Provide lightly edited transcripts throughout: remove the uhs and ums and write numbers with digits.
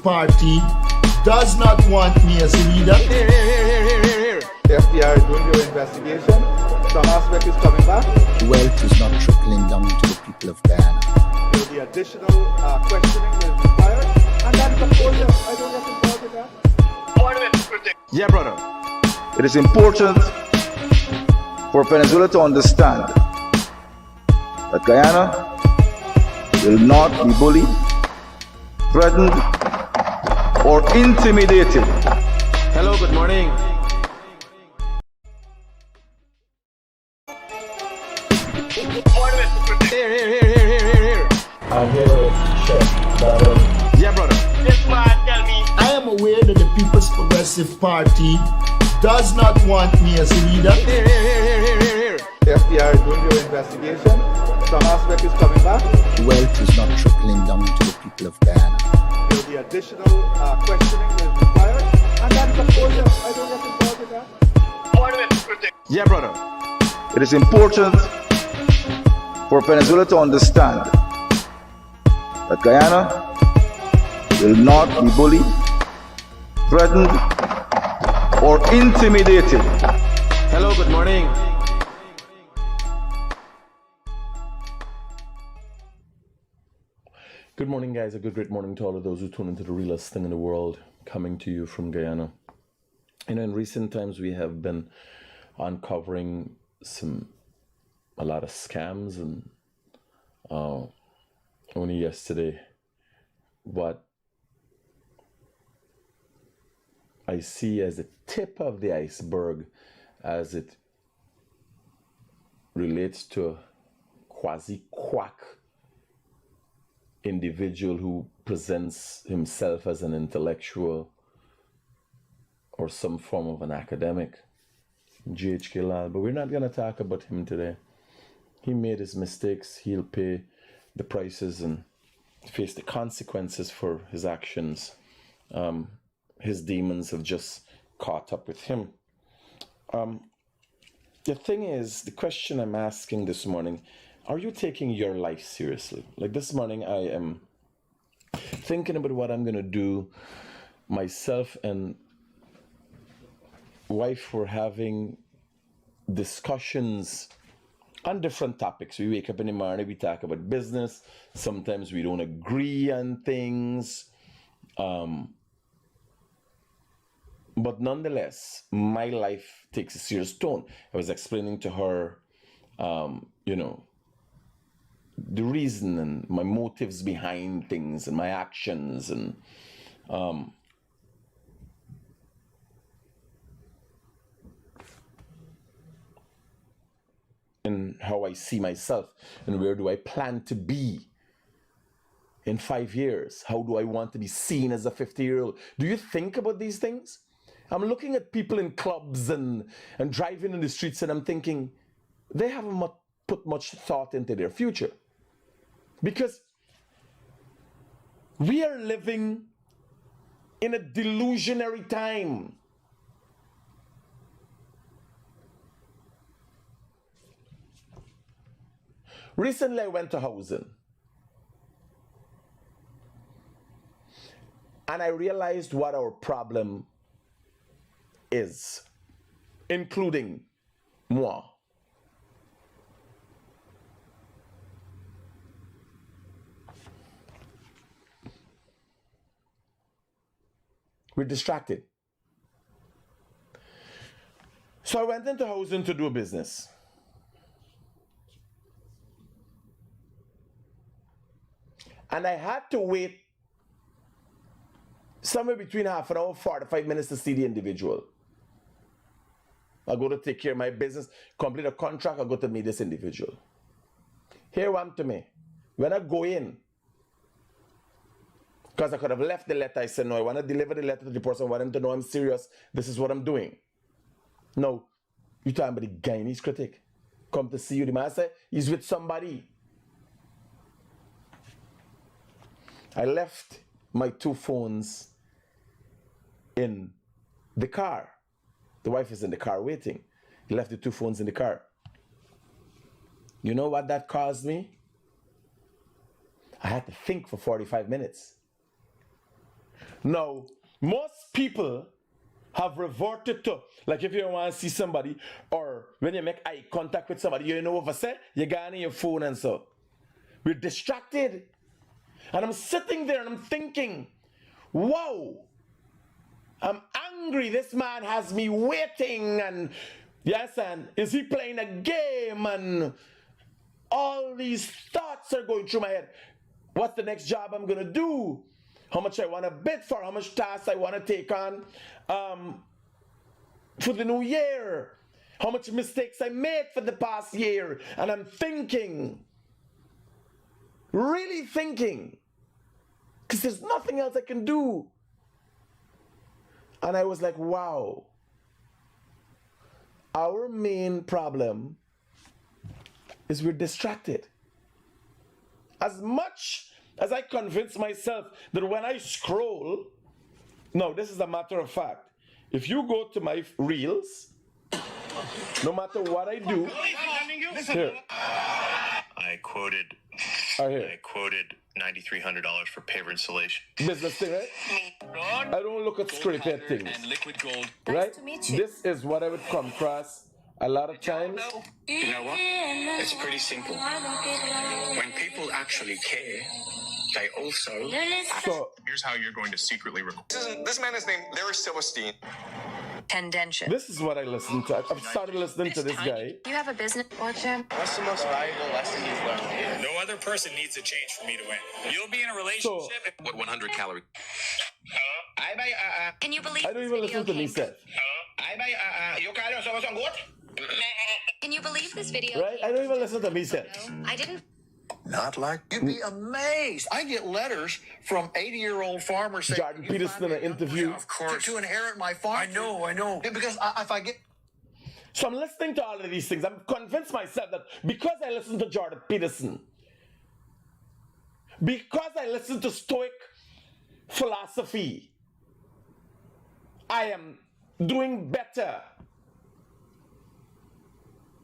Progressive Party does not want me as a leader. Here. The FBI is doing their investigation. Some aspect is coming back. Wealth is not trickling down to the people of Guyana. There will be additional questioning that is required. And that is, of course, I don't get involved in that. Yeah, brother. It is important for Venezuela to understand that Guyana will not be bullied, threatened, or intimidated. Hello, good morning. Here. I'm here to check that. Yeah, brother. Yes, man, tell me. I am aware that the People's Progressive Party does not want me as a leader. Here. The FBI is doing their investigation. Some aspect is coming back. Wealth is not trickling down to the people of Guyana. There will be additional questioning that is required. And that is, of course, I don't get involved in that. Critic. Yeah, brother. It is important for Venezuela to understand that Guyana will not be bullied, threatened, or intimidated. Hello, good morning. Good morning, guys. A great morning to all of those who tune into the realest thing in the world, coming to you from Guyana. You know, in recent times, we have been uncovering a lot of scams, and only yesterday, what I see as the tip of the iceberg as it relates to a quasi-quack individual who presents himself as an intellectual or some form of an academic, GHK Lal, but we're not going to talk about him today. He made his mistakes. He'll pay the prices and face the consequences for his actions. His demons have just caught up with him. The thing is, the question I'm asking this morning, are you taking your life seriously? Like this morning, I am thinking about what I'm going to do. Myself and wife were having discussions on different topics. We wake up in the morning, we talk about business. Sometimes we don't agree on things. But nonetheless, my life takes a serious tone. I was explaining to her, the reason and my motives behind things and my actions and how I see myself and where do I plan to be in 5 years? How do I want to be seen as a 50-year-old? Do you think about these things? I'm looking at people in clubs and driving in the streets, and I'm thinking they haven't put much thought into their future. Because we are living in a delusionary time. Recently, I went to housing. And I realized what our problem is, including moi. We're distracted. So I went into housing to do a business. And I had to wait somewhere between half an hour, 45 minutes to see the individual. I go to take care of my business, complete a contract, I go to meet this individual. Here one to me. When I go in, because I could have left the letter, I said, no, I want to deliver the letter to the person, I want him to know I'm serious, this is what I'm doing. No, you talking about the Guyanese critic. Come to see you, the man said, he's with somebody. I left my 2 phones in the car. The wife is in the car waiting. He left the 2 phones in the car. You know what that caused me? I had to think for 45 minutes. Now, most people have reverted to, like if you want to see somebody or when you make eye contact with somebody, you know what I say? You got on your phone and so. We're distracted. And I'm sitting there and I'm thinking, wow, I'm angry. This man has me waiting and yes, and is he playing a game? And all these thoughts are going through my head. What's the next job I'm going to do? How much I want to bid for? How much tasks I want to take on for the new year? How much mistakes I made for the past year? And I'm thinking, really thinking, because there's nothing else I can do. And I was like, wow, our main problem is we're distracted. As much as I convince myself that when I scroll, no, this is a matter of fact. If you go to my reels, no matter what I do, here. I quoted $9,300 for paver installation. Business thing, right? I don't look at scripted things. And liquid gold. Right? Nice to meet you. This is what I would come across a lot of times. You know what? It's pretty simple. When people actually care, they also... So Here's how you're going to secretly record. This man is named Larry Silverstein. Tendentious. this is what I listen to. I've started listening to this guy. You have a business fortune? What's the most valuable lesson you've learned? No other person needs to change for me to win. You'll be in a relationship. What 100 calorie? I buy Can you believe I don't this even video listen to came myself. I buy you carry on so good. Can you believe this video? Right? I don't even listen to myself. I didn't. Not like you'd be amazed. I get letters from 80-year-old farmers saying, Jordan Peterson in an interview. of course, to inherit my farm. I know. Because if I get So I'm listening to all of these things. I'm convinced myself that because I listen to Jordan Peterson, because I listen to Stoic philosophy, I am doing better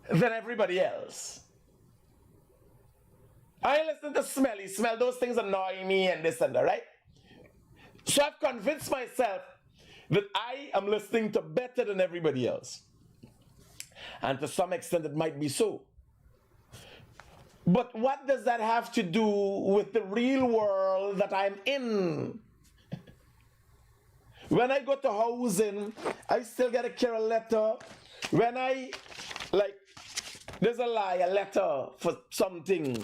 than everybody else. I listen to smell, those things annoy me and this and that, right? So I've convinced myself that I am listening to better than everybody else. And to some extent it might be so. But what does that have to do with the real world that I'm in? When I go to housing, I still gotta carry a letter. When I, like, there's a letter for something.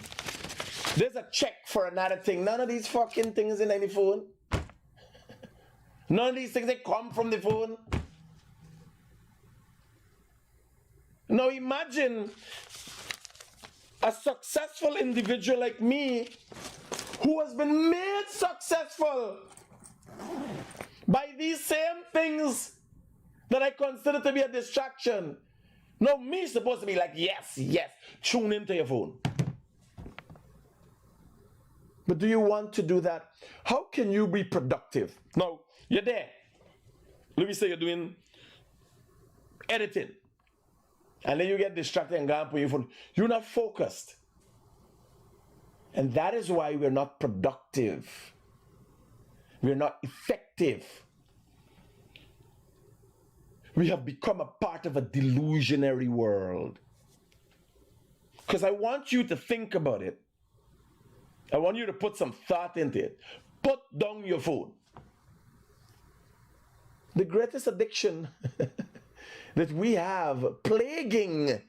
There's a check for another thing. None of these fucking things in any phone. None of these things, they come from the phone. Now imagine a successful individual like me who has been made successful by these same things that I consider to be a distraction. Now me supposed to be like, yes, tune into your phone. But do you want to do that? How can you be productive? Now, you're there. Let me say you're doing editing. And then you get distracted and go and put your phone. You're not focused. And that is why we're not productive. We're not effective. We have become a part of a delusionary world. Because I want you to think about it. I want you to put some thought into it. Put down your phone. The greatest addiction that we have plaguing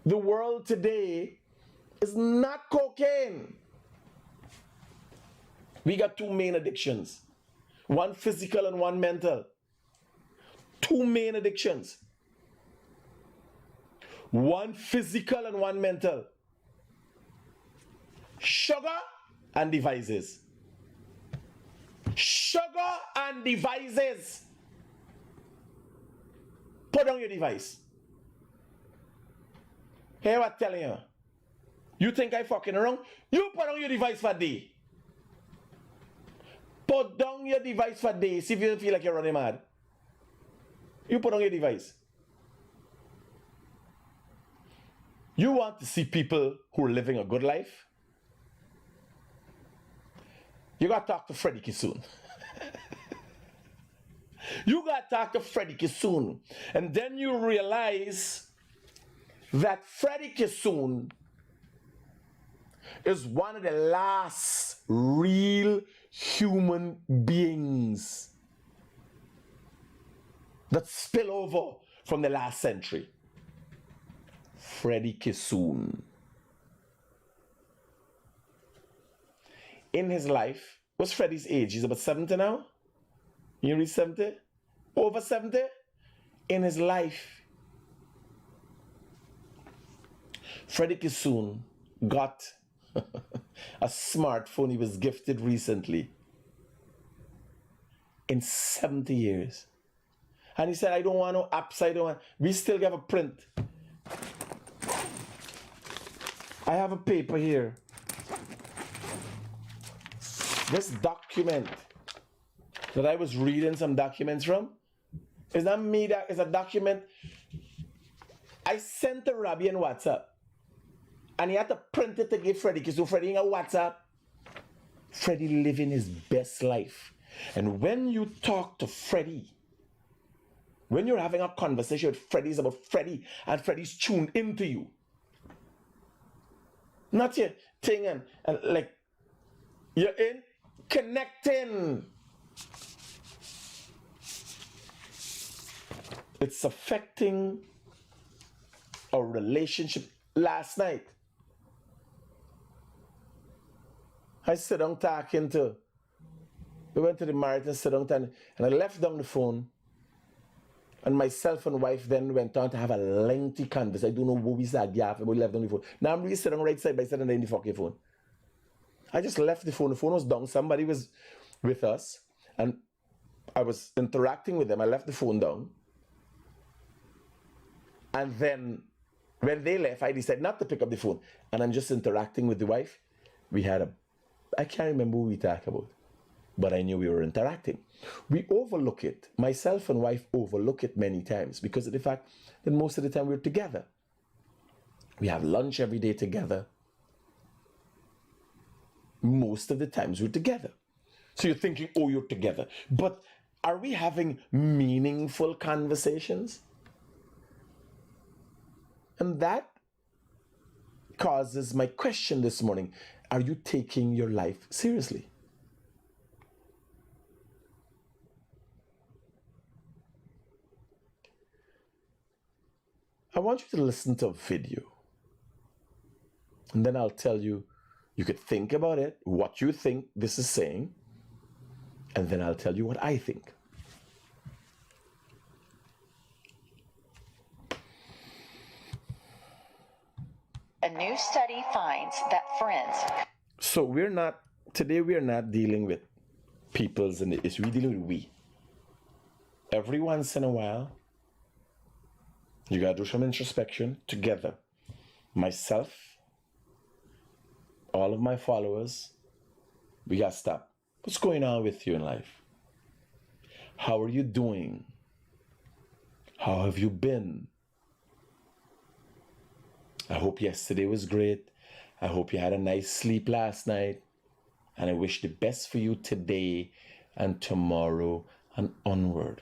the world today is not cocaine. We got two main addictions. One physical and one mental. Two main addictions. One physical and one mental. Sugar and devices. Sugar and devices. Put down your device. Hear what I'm telling you? You think I fucking wrong? You put down your device for a day. Put down your device for a day. See if you don't feel like you're running mad. You put down your device. You want to see people who are living a good life? You got to talk to Freddie soon. You got to talk to Freddie soon. And then you realize that Freddie soon is one of the last real human beings that spill over from the last century. Freddie Kissoon. In his life, what's Freddie's age? He's about 70 now? You reach 70? Over 70? In his life, Freddie Kissoon got a smartphone he was gifted recently in 70 years. And he said, I don't want no apps, I don't want... We still have a print. I have a paper here. This document that I was reading some documents from is not me, that is a document I sent to Robbie on WhatsApp. And he had to print it to give Freddie. So Freddie in a WhatsApp. Freddie living his best life. And when you talk to Freddie, when you're having a conversation with Freddie, it's about Freddie, and Freddie's tuned into you. Not your thing and like you're in connecting. It's affecting our relationship. Last night, I sit down talking to, we went to the Marathon, sit down and I left down the phone, and myself and wife then went on to have a lengthy conversation. I don't know what we said, yeah, but we left down the phone. Now I'm really sitting right side by side and in the fucking phone. I just left the phone was down, somebody was with us, and I was interacting with them. I left the phone down. And then when they left, I decided not to pick up the phone. And I'm just interacting with the wife. We had I can't remember what we talked about, but I knew we were interacting. We overlook it. Myself and wife overlook it many times because of the fact that most of the time we're together. We have lunch every day together. Most of the times we're together. So you're thinking, oh, you're together. But are we having meaningful conversations? And that causes my question this morning. Are you taking your life seriously? I want you to listen to a video. And then I'll tell you, you could think about it, what you think this is saying, and then I'll tell you what I think. A new study finds that friends. So today we're not dealing with people's and it's we're dealing with we. Every once in a while, you gotta do some introspection together. Myself, all of my followers, we gotta stop. What's going on with you in life? How are you doing? How have you been? I hope yesterday was great. I hope you had a nice sleep last night. And I wish the best for you today and tomorrow and onward.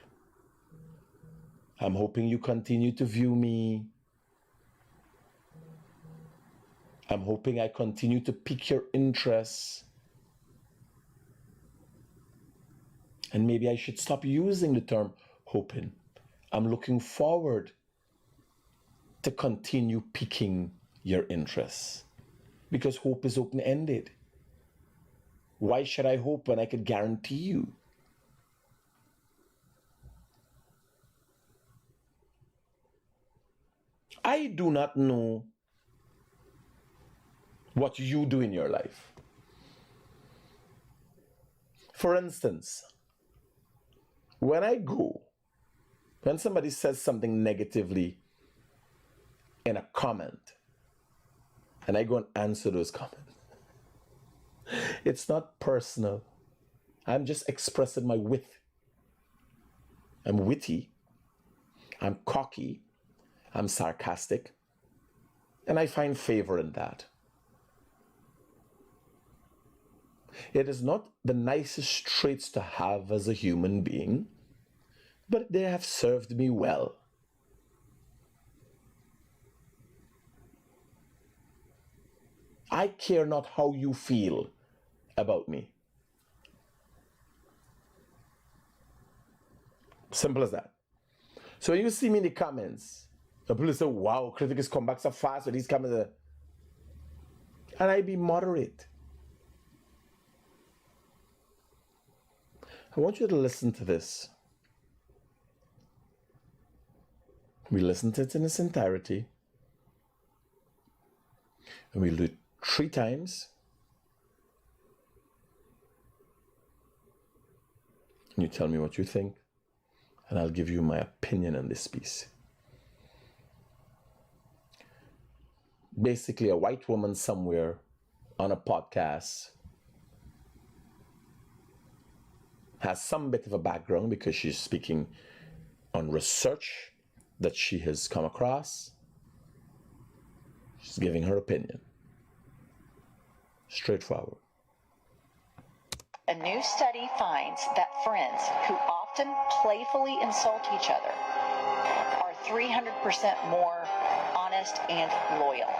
I'm hoping you continue to view me. I'm hoping I continue to pique your interest. And maybe I should stop using the term hoping. I'm looking forward to continue piquing your interest. Because hope is open-ended. Why should I hope when I could guarantee you? I do not know what you do in your life. For instance, when somebody says something negatively in a comment, and I go and answer those comments, it's not personal. I'm just expressing my wit. I'm witty. I'm cocky. I'm sarcastic. And I find favor in that. It is not the nicest traits to have as a human being, but they have served me well. I care not how you feel about me. Simple as that. So when you see me in the comments, the people say, wow, Critic has come back so fast with these comments. And I be moderate. I want you to listen to this. We listen to it in its entirety. And we'll do it 3 times. And you tell me what you think. And I'll give you my opinion on this piece. Basically, a white woman somewhere on a podcast has some bit of a background because she's speaking on research that she has come across. She's giving her opinion. Straightforward. A new study finds that friends who often playfully insult each other are 300% more honest and loyal.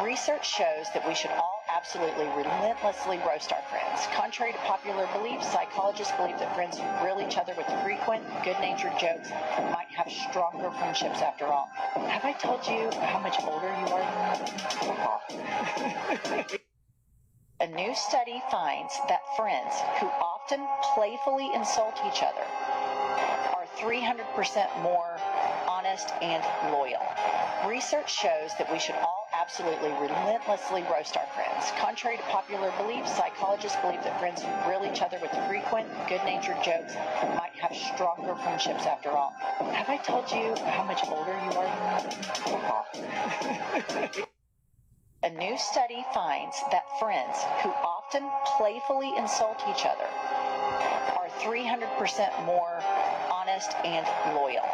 Research shows that we should all absolutely relentlessly roast our friends. Contrary to popular belief, psychologists believe that friends who grill each other with frequent, good-natured jokes might have stronger friendships after all. Have I told you how much older you are than me? A new study finds that friends who often playfully insult each other are 300% more honest and loyal. Research shows that we should all absolutely relentlessly roast our friends. Contrary to popular belief, psychologists believe that friends who grill each other with frequent, good-natured jokes might have stronger friendships after all. Have I told you how much older you are than me? A new study finds that friends who often playfully insult each other are 300% more honest and loyal.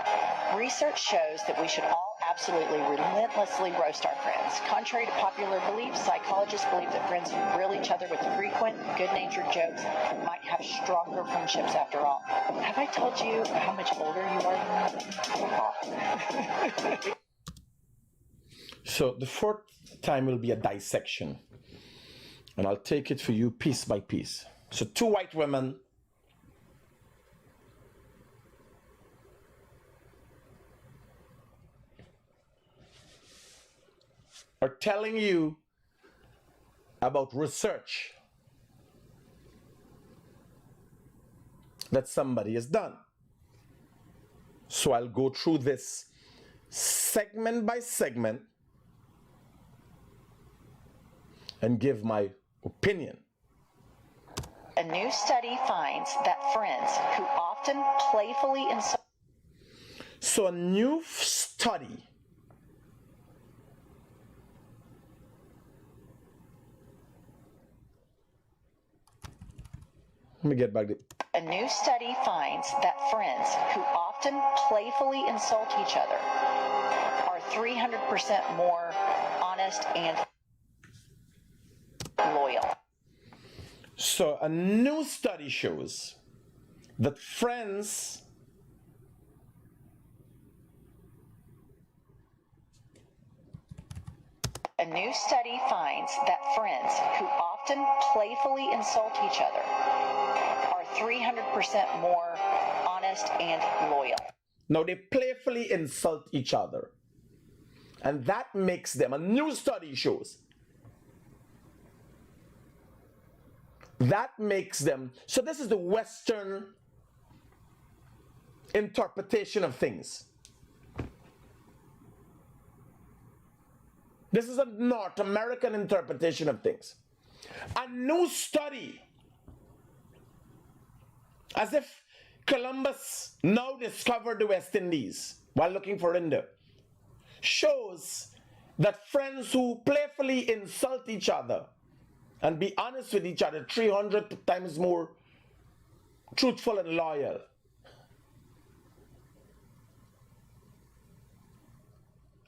Research shows that we should all absolutely relentlessly roast our friends. Contrary to popular belief, psychologists believe that friends who grill each other with frequent, good-natured jokes might have stronger friendships after all. Have I told you how much older you are than me? So the 4th time will be a dissection. And I'll take it for you piece by piece. So 2 white women are telling you about research that somebody has done. So I'll go through this segment by segment and give my opinion. A new study finds that friends who often playfully insult. So a new study let me get back to A new study finds that friends who often playfully insult each other are 300% more honest and loyal. So a new study shows that friends A new study finds that friends who often playfully insult each other are 300% more honest and loyal. Now they playfully insult each other. And that makes them, a new study shows, that makes them, so this is the Western interpretation of things. This is a North American interpretation of things. A new study, as if Columbus now discovered the West Indies while looking for India, shows that friends who playfully insult each other and be honest with each other 300 times more truthful and loyal.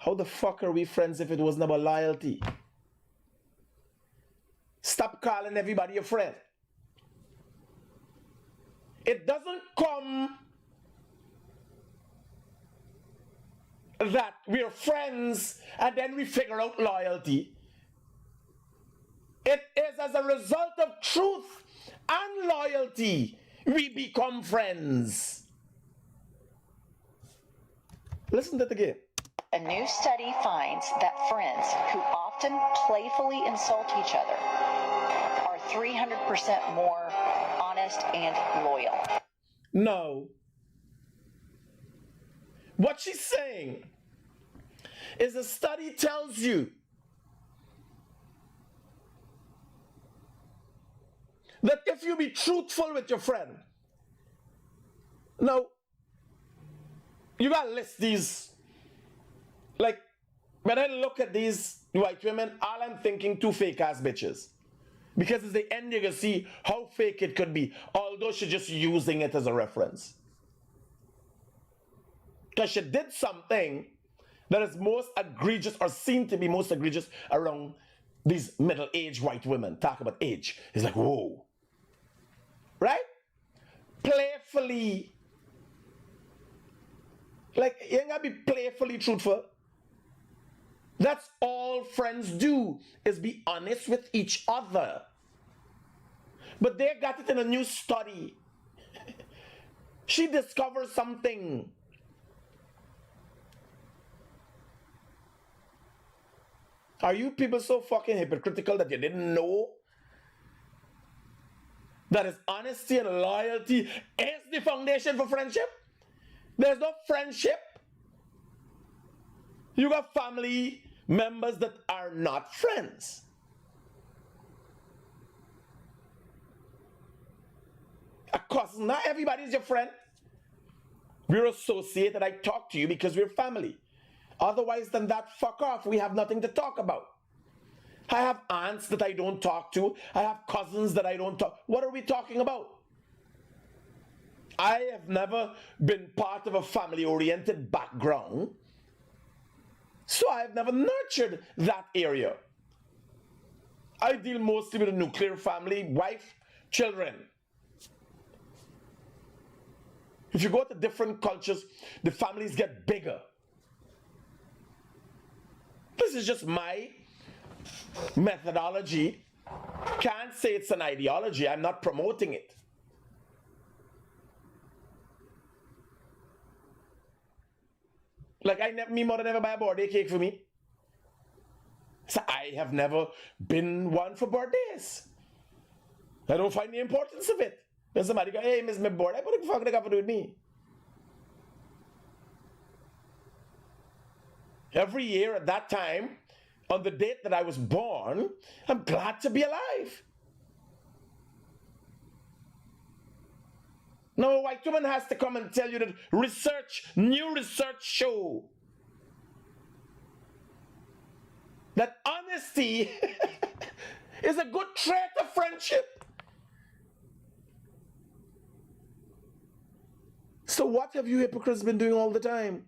How the fuck are we friends if it wasn't about loyalty? Stop calling everybody a friend. It doesn't come that we're friends and then we figure out loyalty. It is as a result of truth and loyalty we become friends. Listen to it again. A new study finds that friends who often playfully insult each other are 300% more honest and loyal. No. What she's saying is the study tells you that if you be truthful with your friend, now, you gotta list these. Like, when I look at these white women, all I'm thinking, two fake ass bitches. Because it's the end, you can see how fake it could be, although she's just using it as a reference. Because she did something that is most egregious, or seen to be most egregious, around these middle-aged white women. Talk about age. It's like, whoa. Right? Playfully. Like, you ain't gotta be playfully truthful. That's all friends do, is be honest with each other. But they got it in a new study. She discovered something. Are you people so fucking hypocritical that you didn't know that is honesty and loyalty is the foundation for friendship? There's no friendship. You got family members that are not friends. A cousin, not everybody's your friend. We're associated. I talk to you because we're family. Otherwise than that, fuck off. We have nothing to talk about. I have aunts that I don't talk to. I have cousins that I don't talk. What are we talking about? I have never been part of a family-oriented background, so I have never nurtured that area. I deal mostly with a nuclear family, wife, children. If you go to different cultures, the families get bigger. This is just my methodology. Can't say it's an ideology. I'm not promoting it. Like, me mother never buy a birthday cake for me. So I have never been one for birthdays. I don't find the importance of it. Then somebody go, hey, miss my birthday, what the fuck they got to do with me? Every year at that time, on the date that I was born, I'm glad to be alive. Now a white woman has to come and tell you that new research show that honesty is a good trait of friendship. So what have you hypocrites been doing all the time?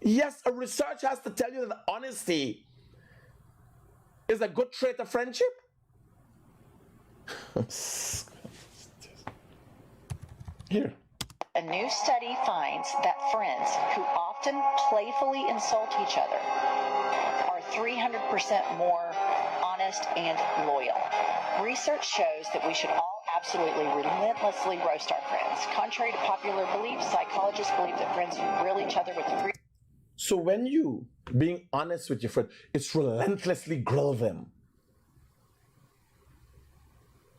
Yes, a research has to tell you that honesty is a good trait of friendship. Here. A new study finds that friends who often playfully insult each other are 300% more honest and loyal. Research shows that we should all absolutely relentlessly roast our friends. Contrary to popular belief, psychologists believe that friends who grill each other with the So when you being honest with your friend, it's relentlessly grill them.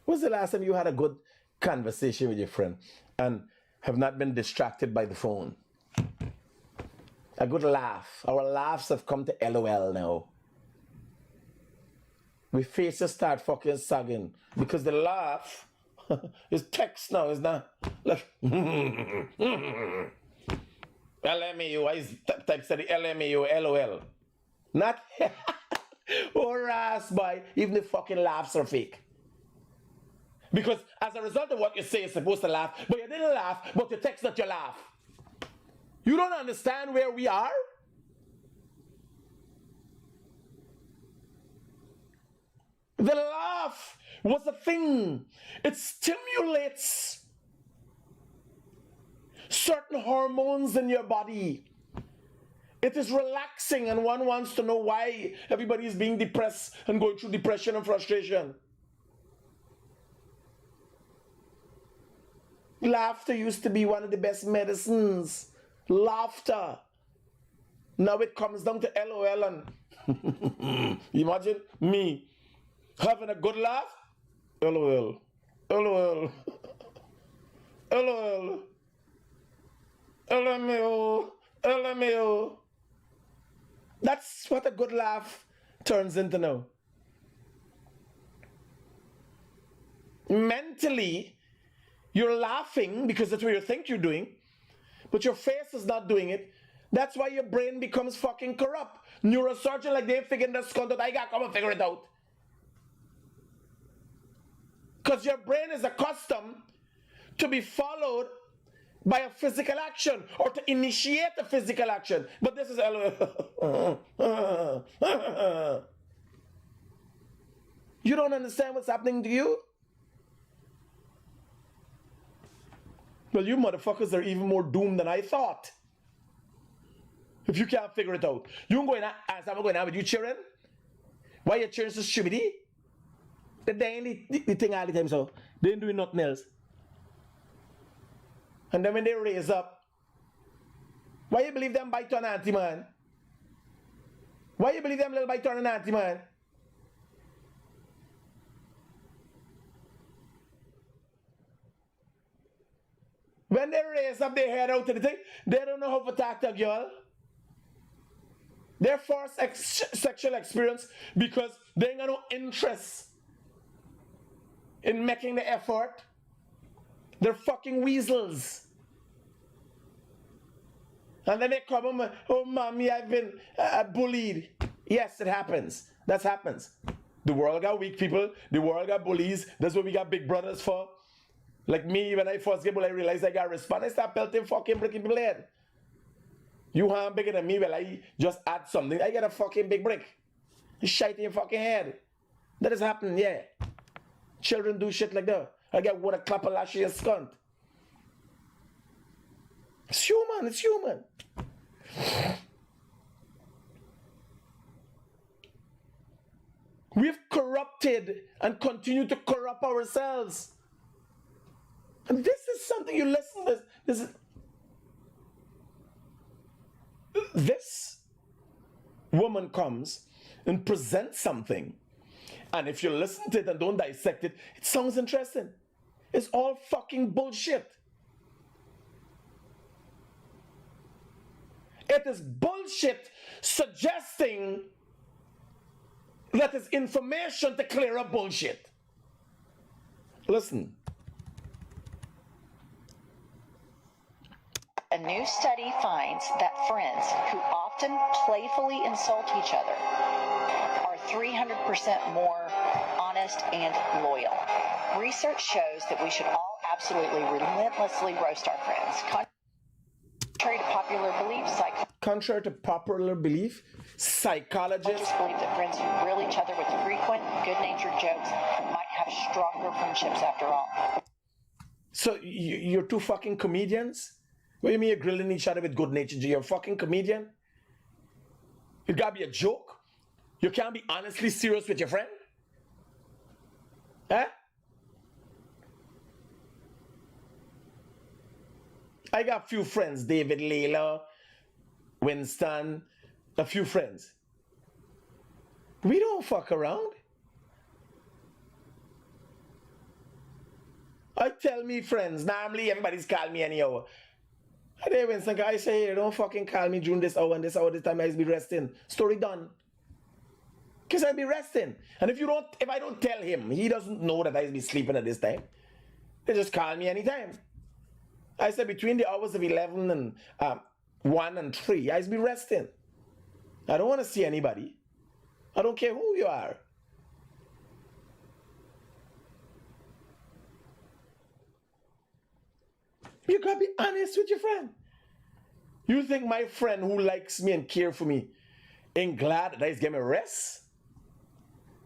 When's the last time you had a good conversation with your friend and have not been distracted by the phone? A good laugh. Our laughs have come to LOL now. We faces start fucking sagging because the laugh is text now, it's not like LMAO. I type study LMAO, LOL. Not or ass by even the fucking laughs are fake. Because as a result of what you say, you're supposed to laugh, but you didn't laugh, but you text that you laugh. You don't understand where we are? The laugh was a thing. It stimulates certain hormones in your body. It is relaxing, and one wants to know why everybody is being depressed and going through depression and frustration. Laughter used to be one of the best medicines. Laughter. Now it comes down to LOL, and imagine me having a good laugh. LOL. LOL. LOL. LMAO. LMAO. That's what a good laugh turns into now. Mentally, you're laughing because that's what you think you're doing, but your face is not doing it. That's why your brain becomes fucking corrupt. Neurosurgeon like they figured this content, I gotta come and figure it out. Because your brain is accustomed to be followed by a physical action or to initiate a physical action. But this is you don't understand what's happening to you? Well, you motherfuckers are even more doomed than I thought. If you can't figure it out. You going to ask, I'm going out with you cheering? Why you cheering so stupid? They ain't the thing all the time, so they ain't doing nothing else. And then when they raise up, why you believe them bite on auntie, man? Why you believe them little bite on an auntie, man? When they raise up their head out to the thing, they don't know how to talk to a girl. Their first sexual experience because they ain't got no interest in making the effort. They're fucking weasels. And then they come and, oh mommy, I've been bullied. Yes, it happens. That happens. The world got weak people. The world got bullies. That's what we got big brothers for. Like me, when I first get bullied, I realized I got to respond. I start pelting fucking breaking people head. You harm bigger than me, well, I just add something. I get a fucking big brick. You shite in your fucking head. That is happening, yeah. Children do shit like that. I get one a clap a lash in your skunt. It's human, it's human. We've corrupted and continue to corrupt ourselves. And this is something you listen to. This woman comes and presents something. And if you listen to it and don't dissect it, it sounds interesting. It's all fucking bullshit. It is bullshit suggesting that it's information to clear up bullshit. Listen. A new study finds that friends who often playfully insult each other are 300% more honest and loyal. Research shows that we should all absolutely relentlessly roast our friends. Contrary to popular belief, psychologists believe that friends who grill each other with frequent, good-natured jokes might have stronger friendships after all. So you're two fucking comedians? What do you mean you're grilling each other with good-natured jokes? You're a fucking comedian? It gotta be a joke? You can't be honestly serious with your friend? Huh? I got a few friends, David, Layla, Winston, a few friends. We don't fuck around. I tell me friends, normally everybody's call me anyhow. And then Winston, I say, hey, don't fucking call me during this hour and this hour, this time I'll be resting. Story done. Because I'll be resting. And if I don't tell him, he doesn't know that I'll be sleeping at this time. They just call me anytime. I said between the hours of 11 and 1 and 3, I'll be resting. I don't want to see anybody. I don't care who you are. You gotta be honest with your friend. You think my friend who likes me and care for me ain't glad that he's getting me rest?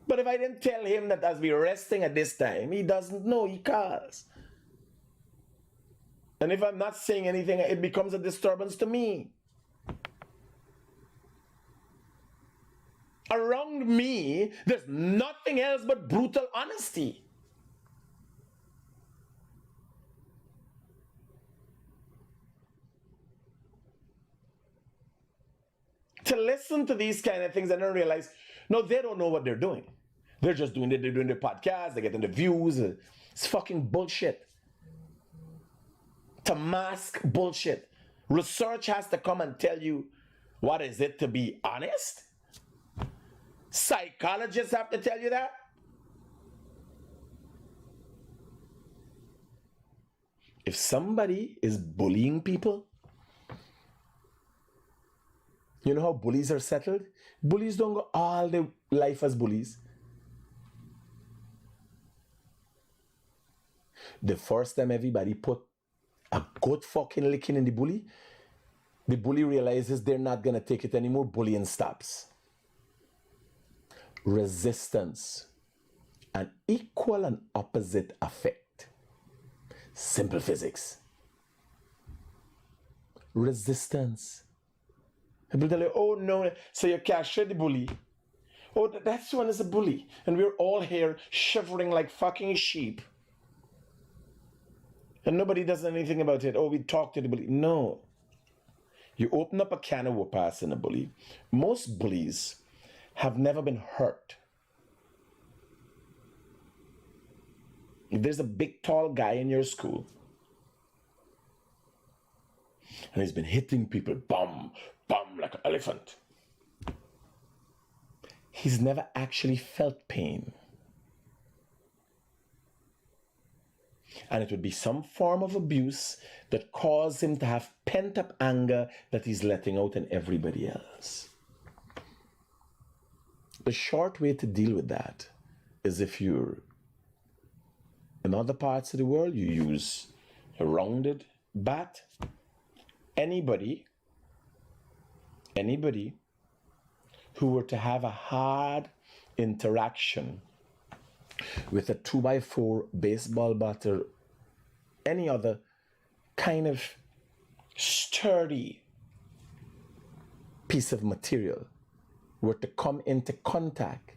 But if I didn't tell him that as we're resting at this time, he doesn't know, he calls. And if I'm not saying anything, it becomes a disturbance to me. Around me, there's nothing else but brutal honesty. To listen to these kind of things and then realize, no, they don't know what they're doing. They're just doing it, they're doing their podcast, they're getting the views. It's fucking bullshit. To mask bullshit. Research has to come and tell you what is it to be honest. Psychologists have to tell you that. If somebody is bullying people, you know how bullies are settled? Bullies don't go all their life as bullies. The first time everybody put a good fucking licking in the bully realizes they're not going to take it anymore. Bullying stops. Resistance. An equal and opposite effect. Simple physics. Resistance. People tell you, oh no, so you capture the bully. Oh, that's one is a bully. And we're all here shivering like fucking sheep. And nobody does anything about it. Oh, we talk to the bully. No. You open up a can of whoop-ass in a bully. Most bullies have never been hurt. If there's a big, tall guy in your school, and he's been hitting people, bum, bum, like an elephant, he's never actually felt pain. And it would be some form of abuse that caused him to have pent-up anger that he's letting out on everybody else. The short way to deal with that is if you're in other parts of the world, you use a rounded bat. Anybody who were to have a hard interaction with a 2x4 baseball bat or any other kind of sturdy piece of material were to come into contact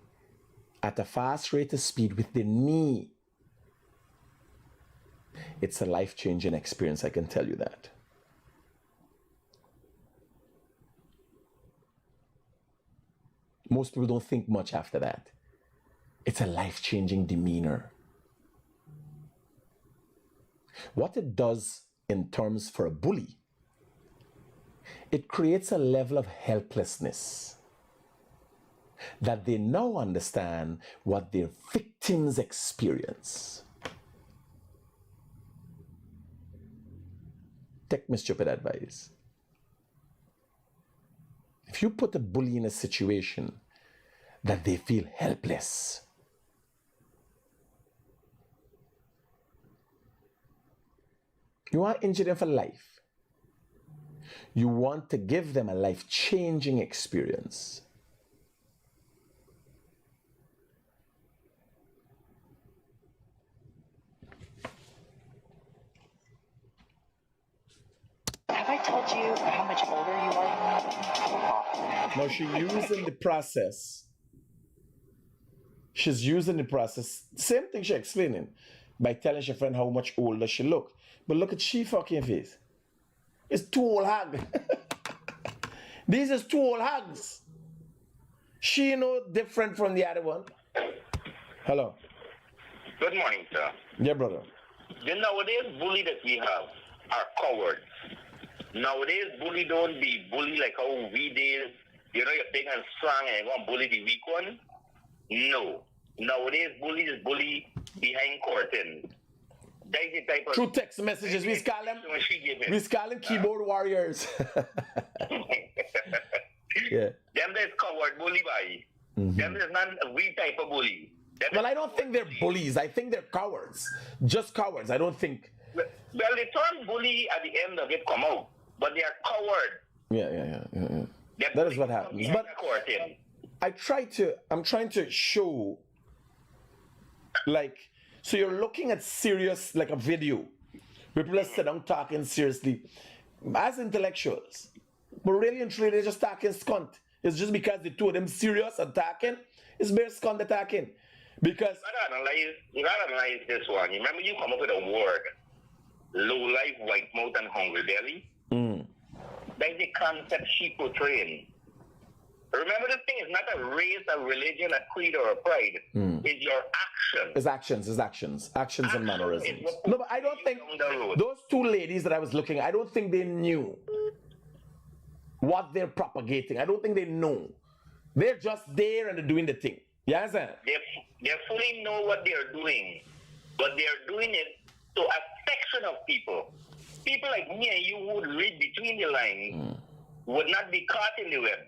at a fast rate of speed with the knee, it's a life-changing experience, I can tell you that. Most people don't think much after that. It's a life-changing demeanor. What it does in terms for a bully, it creates a level of helplessness that they now understand what their victims experience. Take my stupid advice. If you put a bully in a situation that they feel helpless, you want to injure them for life. You want to give them a life-changing experience. Have I told you how much older you are? Now she's using the process. She's using the process. Same thing she's explaining by telling her friend how much older she look. But look at she fucking face. It's two old hag. These is two old hags. She no different from the other one. Hello. Good morning, sir. Yeah, brother. The nowadays bully that we have are cowards. Nowadays bully don't be bully like how we did. You know, you're big and strong and you want to bully the weak one. No. Nowadays bullies bully behind curtains. That is the type of through text messages, we call them keyboard warriors. Yeah. Them that's coward bully by. Them is not a we type of bully. Well, I don't think they're bullies. I think they're cowards. Just cowards. I don't think. Well, the term bully at the end of it come out, but they are coward. Yeah. That is what happens. I'm trying to show, like, so you're looking at serious, like a video where people are sitting down talking seriously as intellectuals, but really and truly they're just talking scunt. It's just because the two of them serious and talking, it's bare scunt attacking. Because you gotta analyze this one. You remember you come up with a word, low life, white mouth, and hungry belly. That's the concept she portraying. Remember, the thing is not a race, a religion, a creed, or a pride. It's your action. It's actions and mannerisms. No, but I don't think those two ladies that I was looking at, I don't think they knew what they're propagating. I don't think they know. They're just there and they're doing the thing. Yes, sir. They fully know what they're doing, but they're doing it to a section of people. People like me and you who would read between the lines would not be caught in the web.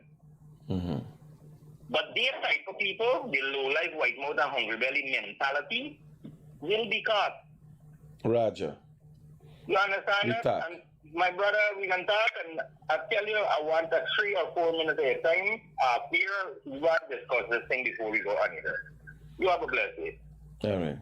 But their type of people, the low-life, white mouth and hungry belly mentality, will be caught. Roger. You understand You that? talk. And my brother, we can talk, and I tell you, I want a 3 or 4 minutes at a time. Here, we want to discuss this thing before we go on here. You have a blessed day. All right.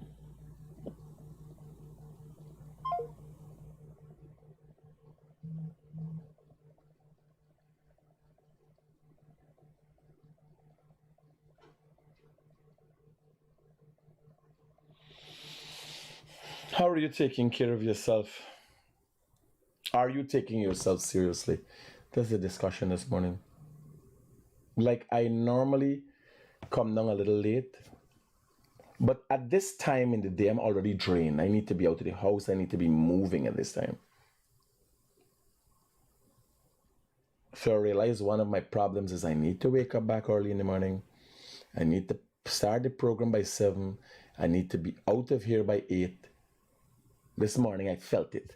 How are you taking care of yourself? Are you taking yourself seriously? That's the discussion this morning. Like, I normally come down a little late, but at this time in the day, I'm already drained. I need to be out of the house. I need to be moving at this time. So I realize one of my problems is I need to wake up back early in the morning. I need to start the program by 7. I need to be out of here by 8. This morning, I felt it.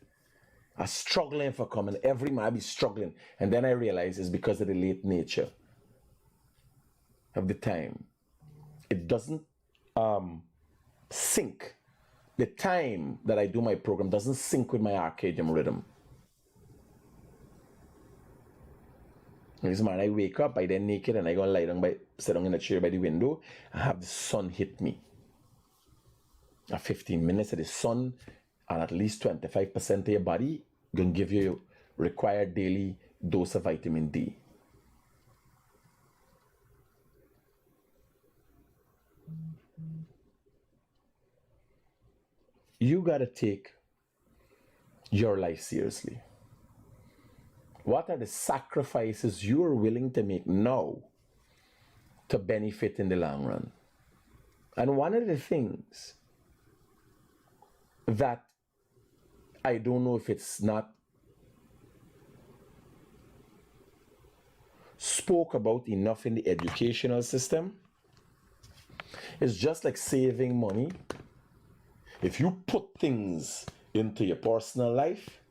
I was struggling for coming. Every morning, I be struggling. And then I realized it's because of the late nature of the time. It doesn't sync. The time that I do my program doesn't sync with my circadian rhythm. This morning, I wake up, I then naked, and I go lie down sit down in a chair by the window and have the sun hit me. 15 minutes of the sun and at least 25% of your body gonna give you your required daily dose of vitamin D. You gotta take your life seriously. What are the sacrifices you are willing to make now to benefit in the long run? And one of the things that I don't know if it's not spoke about enough in the educational system is just like saving money. If you put things into your personal life,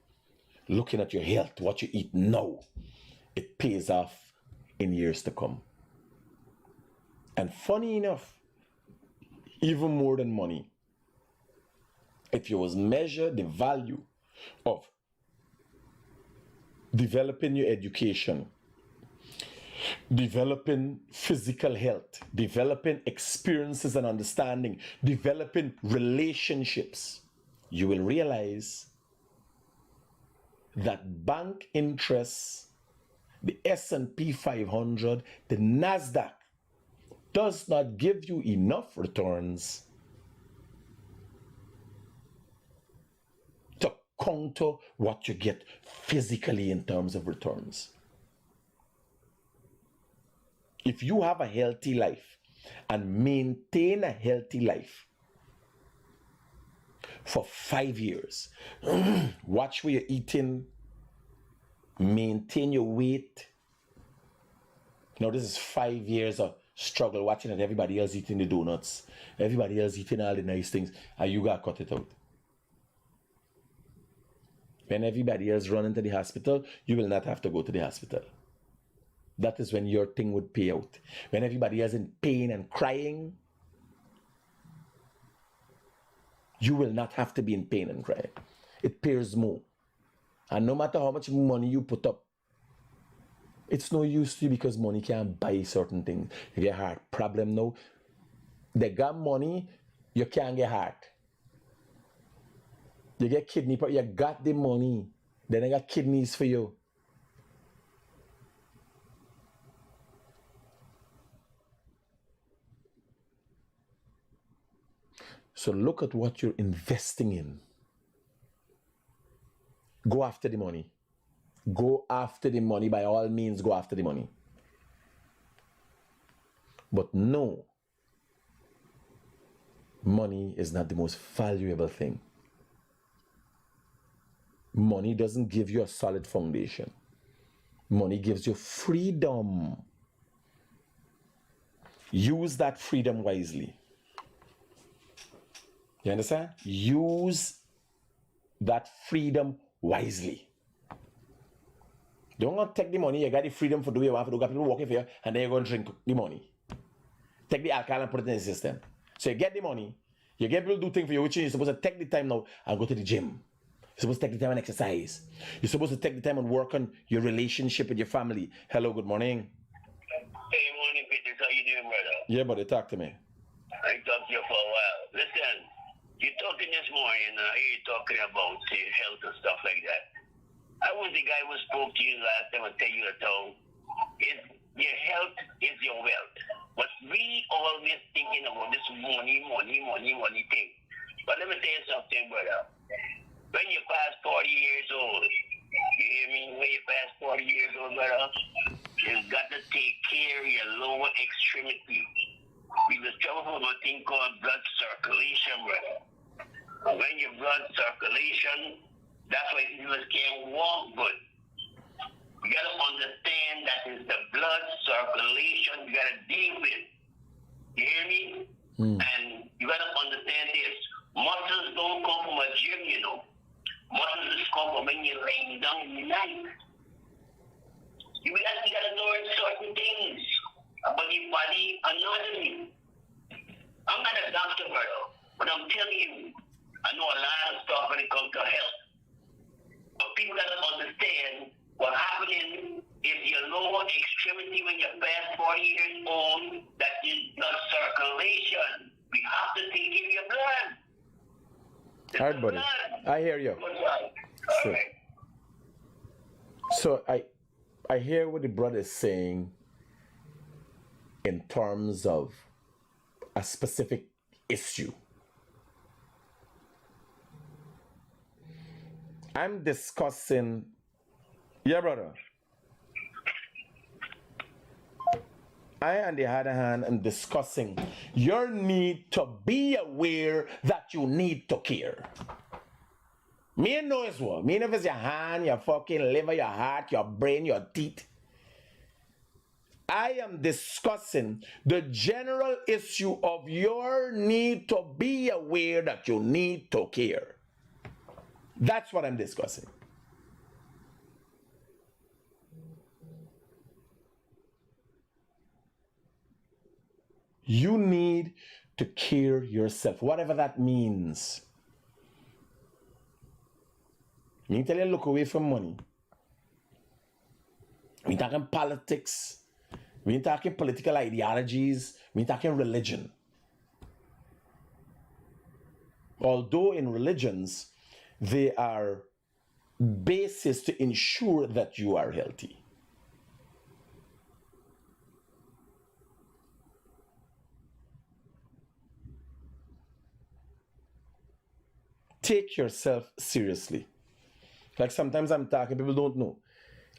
looking at your health, what you eat now, it pays off in years to come. And funny enough, even more than money, if you was measure the value of developing your education, developing physical health, developing experiences and understanding, developing relationships, you will realize that bank interests, the S&P 500, the NASDAQ does not give you enough returns to counter what you get physically in terms of returns. If you have a healthy life and maintain a healthy life for 5 years, watch where you're eating, maintain your weight. Now this is 5 years of struggle watching that everybody else eating the donuts, everybody else eating all the nice things, and you got cut it out. When everybody else run into the hospital, you will not have to go to the hospital. That is when your thing would pay out. When everybody is in pain and crying, you will not have to be in pain and crying. It pays more. And no matter how much money you put up It's no use to you because money can't buy certain things. You get heart problem now. They got money, you can't get heart. You get kidney problem, you got the money. Then I got kidneys for you. So look at what you're investing in. Go after the money. Go after the money. By all means, go after the money. But no, money is not the most valuable thing. Money doesn't give you a solid foundation. Money gives you freedom. Use that freedom wisely. You understand? Use that freedom wisely. Don't go take the money, you got the freedom for doing what you want to do, got people working for you, and then you're going to drink the money. Take the alcohol and put it in the system. So you get the money, you get people to do things for you, which is you're supposed to take the time now and go to the gym. You're supposed to take the time and exercise. You're supposed to take the time and work on your relationship with your family. Hello, good morning. Hey, morning, Peter. How you doing, brother? Yeah, buddy, talk to me. I talked to you for a while. Listen, you're talking this morning, I hear you talking about health and stuff like that. I was the guy who spoke to you last time and tell you the tongue. Your health is your wealth. But we always thinking about this money thing. But let me tell you something, brother. When you pass 40 years old, you hear me? When you pass 40 years old, brother, you've got to take care of your lower extremity. We was trouble with a thing called blood circulation, brother. When your blood circulation, that's why people can't walk good. You gotta understand that is the blood circulation you gotta deal with. You hear me? And you gotta understand this. Muscles don't come from a gym, you know. Muscles just come from when you're laying down in the night. You gotta learn certain things about your body anatomy. I'm not a doctor, brother, but I'm telling you, I know a lot of stuff when it comes to health. But people gotta understand what's happening is your lower extremity when you're past 40 years old, that is blood circulation. We have to take care of your blood. All right, buddy. I hear you. So I hear what the brother is saying in terms of a specific issue. I'm discussing, yeah, brother. I, on the other hand, am discussing your need to be aware that you need to care. Me know it's what. Me know if it's your hand, your fucking liver, your heart, your brain, your teeth. I am discussing the general issue of your need to be aware that you need to care. That's what I'm discussing. You need to care yourself, whatever that means. Me tell you, look away from money. We talking politics. We talking political ideologies. We talking religion. Although in religions, they are basis to ensure that you are healthy. Take yourself seriously. Like sometimes I'm talking, people don't know.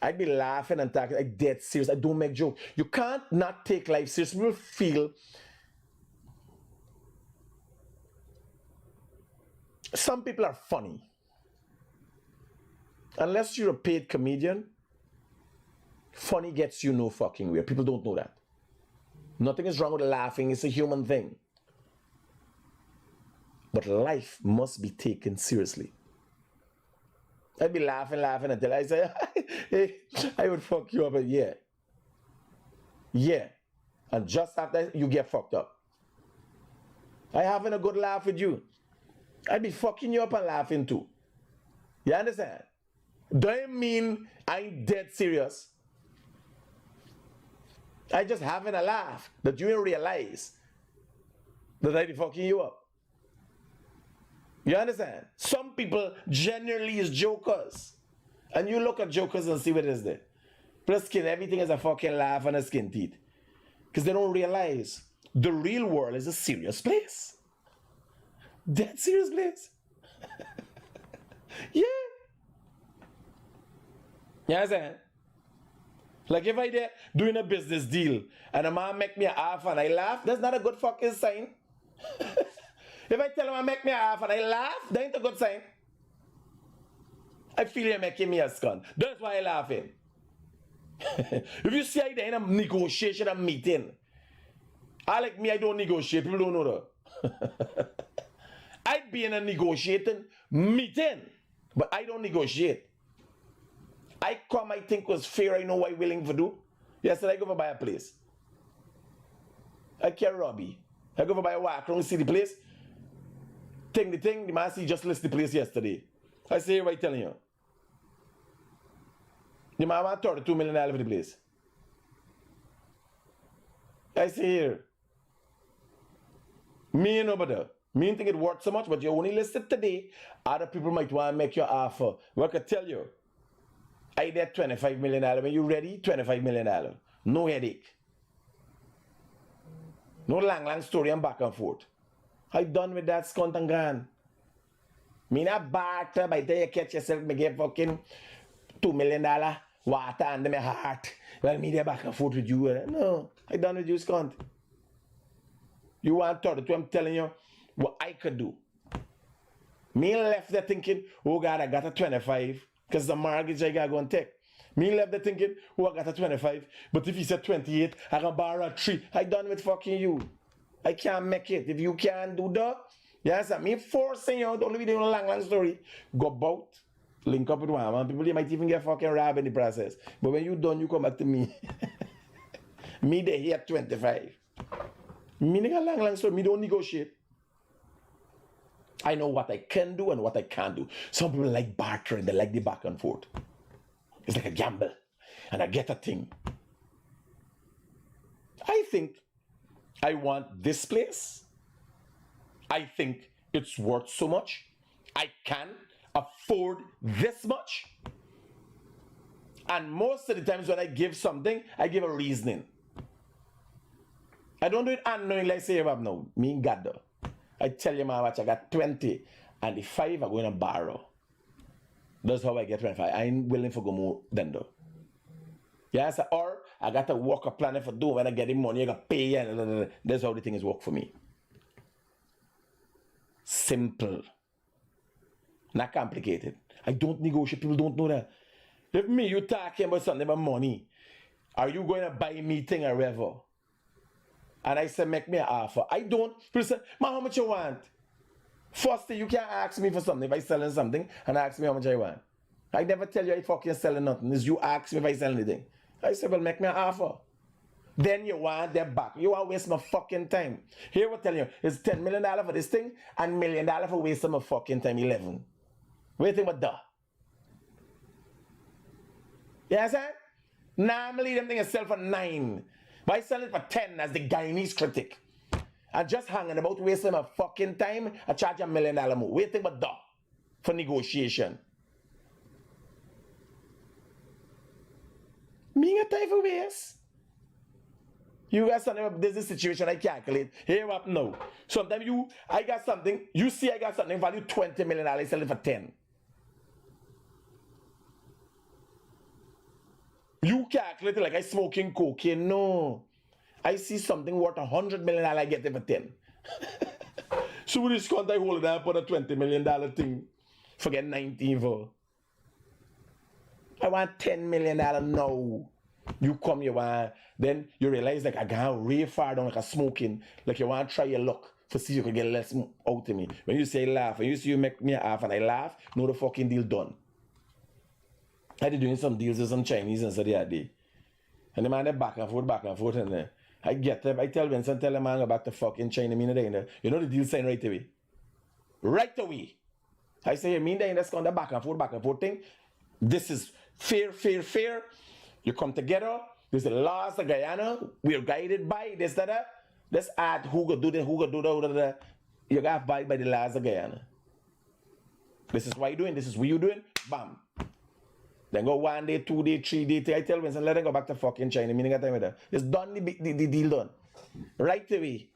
I'd be laughing and talking, like dead serious. I don't make jokes. You can't not take life seriously. People feel some people are funny. Unless you're a paid comedian, funny gets you no fucking where. People don't know that. Nothing is wrong with laughing. It's a human thing. But life must be taken seriously. I'd be laughing until I say, hey, I would fuck you up. Yeah. Yeah. And just after you get fucked up. I having a good laugh with you. I'd be fucking you up and laughing too. You understand? Don't mean I'm dead serious. I just having a laugh that you didn't realize that I fucking you up. You understand? Some people genuinely is jokers. And you look at jokers and see what it is there. Plus skin, everything is a fucking laugh and a skin teeth. Because they don't realize the real world is a serious place. Dead serious place. Yeah. You understand? Like if I there doing a business deal and a man make me a half and I laugh, that's not a good fucking sign. If I tell him I make me a half and I laugh, that ain't a good sign. I feel you're making me a scun. That's why I'm laughing. If you see I there in a negotiation, a meeting, I like me, I don't negotiate. People don't know that. I'd be in a negotiating meeting, but I don't negotiate. I come, I think was fair, I know what I'm willing to do. Yesterday I go for buy a place. I carry Robbie. I go for buy a walk around, see the place. The man see just list the place yesterday. I say right telling you. The man want $32 million for the place. I say here. Me and nobody. Me think it worth so much, but you only listed today. Other people might want to make your offer. What I can tell you. I get $25 million. When you ready, $25 million. No headache. No long story and back and forth. I done with that scunt and gone. Me not barter by the time you catch yourself, me get fucking $2 million water under my heart. Well, me there back and forth with you. No, I done with you, scunt. You want 32, I'm telling you what I could do. Me left there thinking, oh God, I got a 25. Because the mortgage I got to go and take. Me left there thinking, oh, I got a 25. But if he said 28, I can borrow a 3. I done with fucking you. I can't make it. If you can't do that, yes, me forcing you, don't be doing a long story. Go about, link up with one man. People, they might even get fucking robbed in the process. But when you done, you come back to me. Me, they here 25. Me, nigga, long story. Me don't negotiate. I know what I can do and what I can't do. Some people like bartering, they like the back and forth. It's like a gamble. And I get a thing. I think I want this place. I think it's worth so much. I can afford this much. And most of the times when I give something, I give a reasoning. I don't do it unknowingly like say about no. Me and God though. I tell you, man, watch, I got 20 and the 5 are going to borrow. That's how I get 25. I ain't willing for go more than though. Yes, or I got to work a plan for do when I get the money, I got to pay and that's how the thing is work for me. Simple. Not complicated. I don't negotiate. People don't know that. If me, you talking about something about money, are you going to buy me thing or whatever? And I said, make me an offer. I don't. People say, man, how much you want? First thing, you can't ask me for something if I selling something and ask me how much I want. I never tell you I fucking selling nothing. It's you ask me if I sell anything. I said, well, make me an offer. Then you want that back. You want to waste my fucking time. Here we're telling you, it's $10 million for this thing and $1 million for wasting my fucking time, 11. What do you think about that? You understand? Normally, them things sell for 9. But I sell it for 10 as the Guyanese critic. I just hanging about wasting my fucking time. I charge $1 million more. What do you think about that? For negotiation. Me got time for waste. You got something about this situation I calculate. Here up now. Sometimes I got something, you see I got something value $20 million, I sell it for 10. You calculate it like I smoking cocaine. No. I see something worth $100 million, I get it for 10. So with this count I hold it up on a $20 million thing. Forget 19 for. I want $10 million now. You come, you want, then you realize like I got way far down like a smoking, like you want to try your luck to see if you can get less out of me. When you say laugh, and you see you make me laugh and I laugh, no the fucking deal done. I did doing some deals with some Chinese and so the other day. And the man they back and forth and I get them, I tell Vincent, tell the man go back to fucking China, me there. You know the deal sign right away. Right away. I say, you mean that that's going to back and forth thing? This is fair. You come together, This is the laws of Guyana. We are guided by this, that. Let's add who could do this, who could do that. You got to abide by the laws of Guyana. This is what you're doing. This is what you're doing. Bam. Then go 1 day, 2 day, 3 day. I tell Vincent, let them go back to fucking China. Meaning time with that. It's done. The deal done. Right away.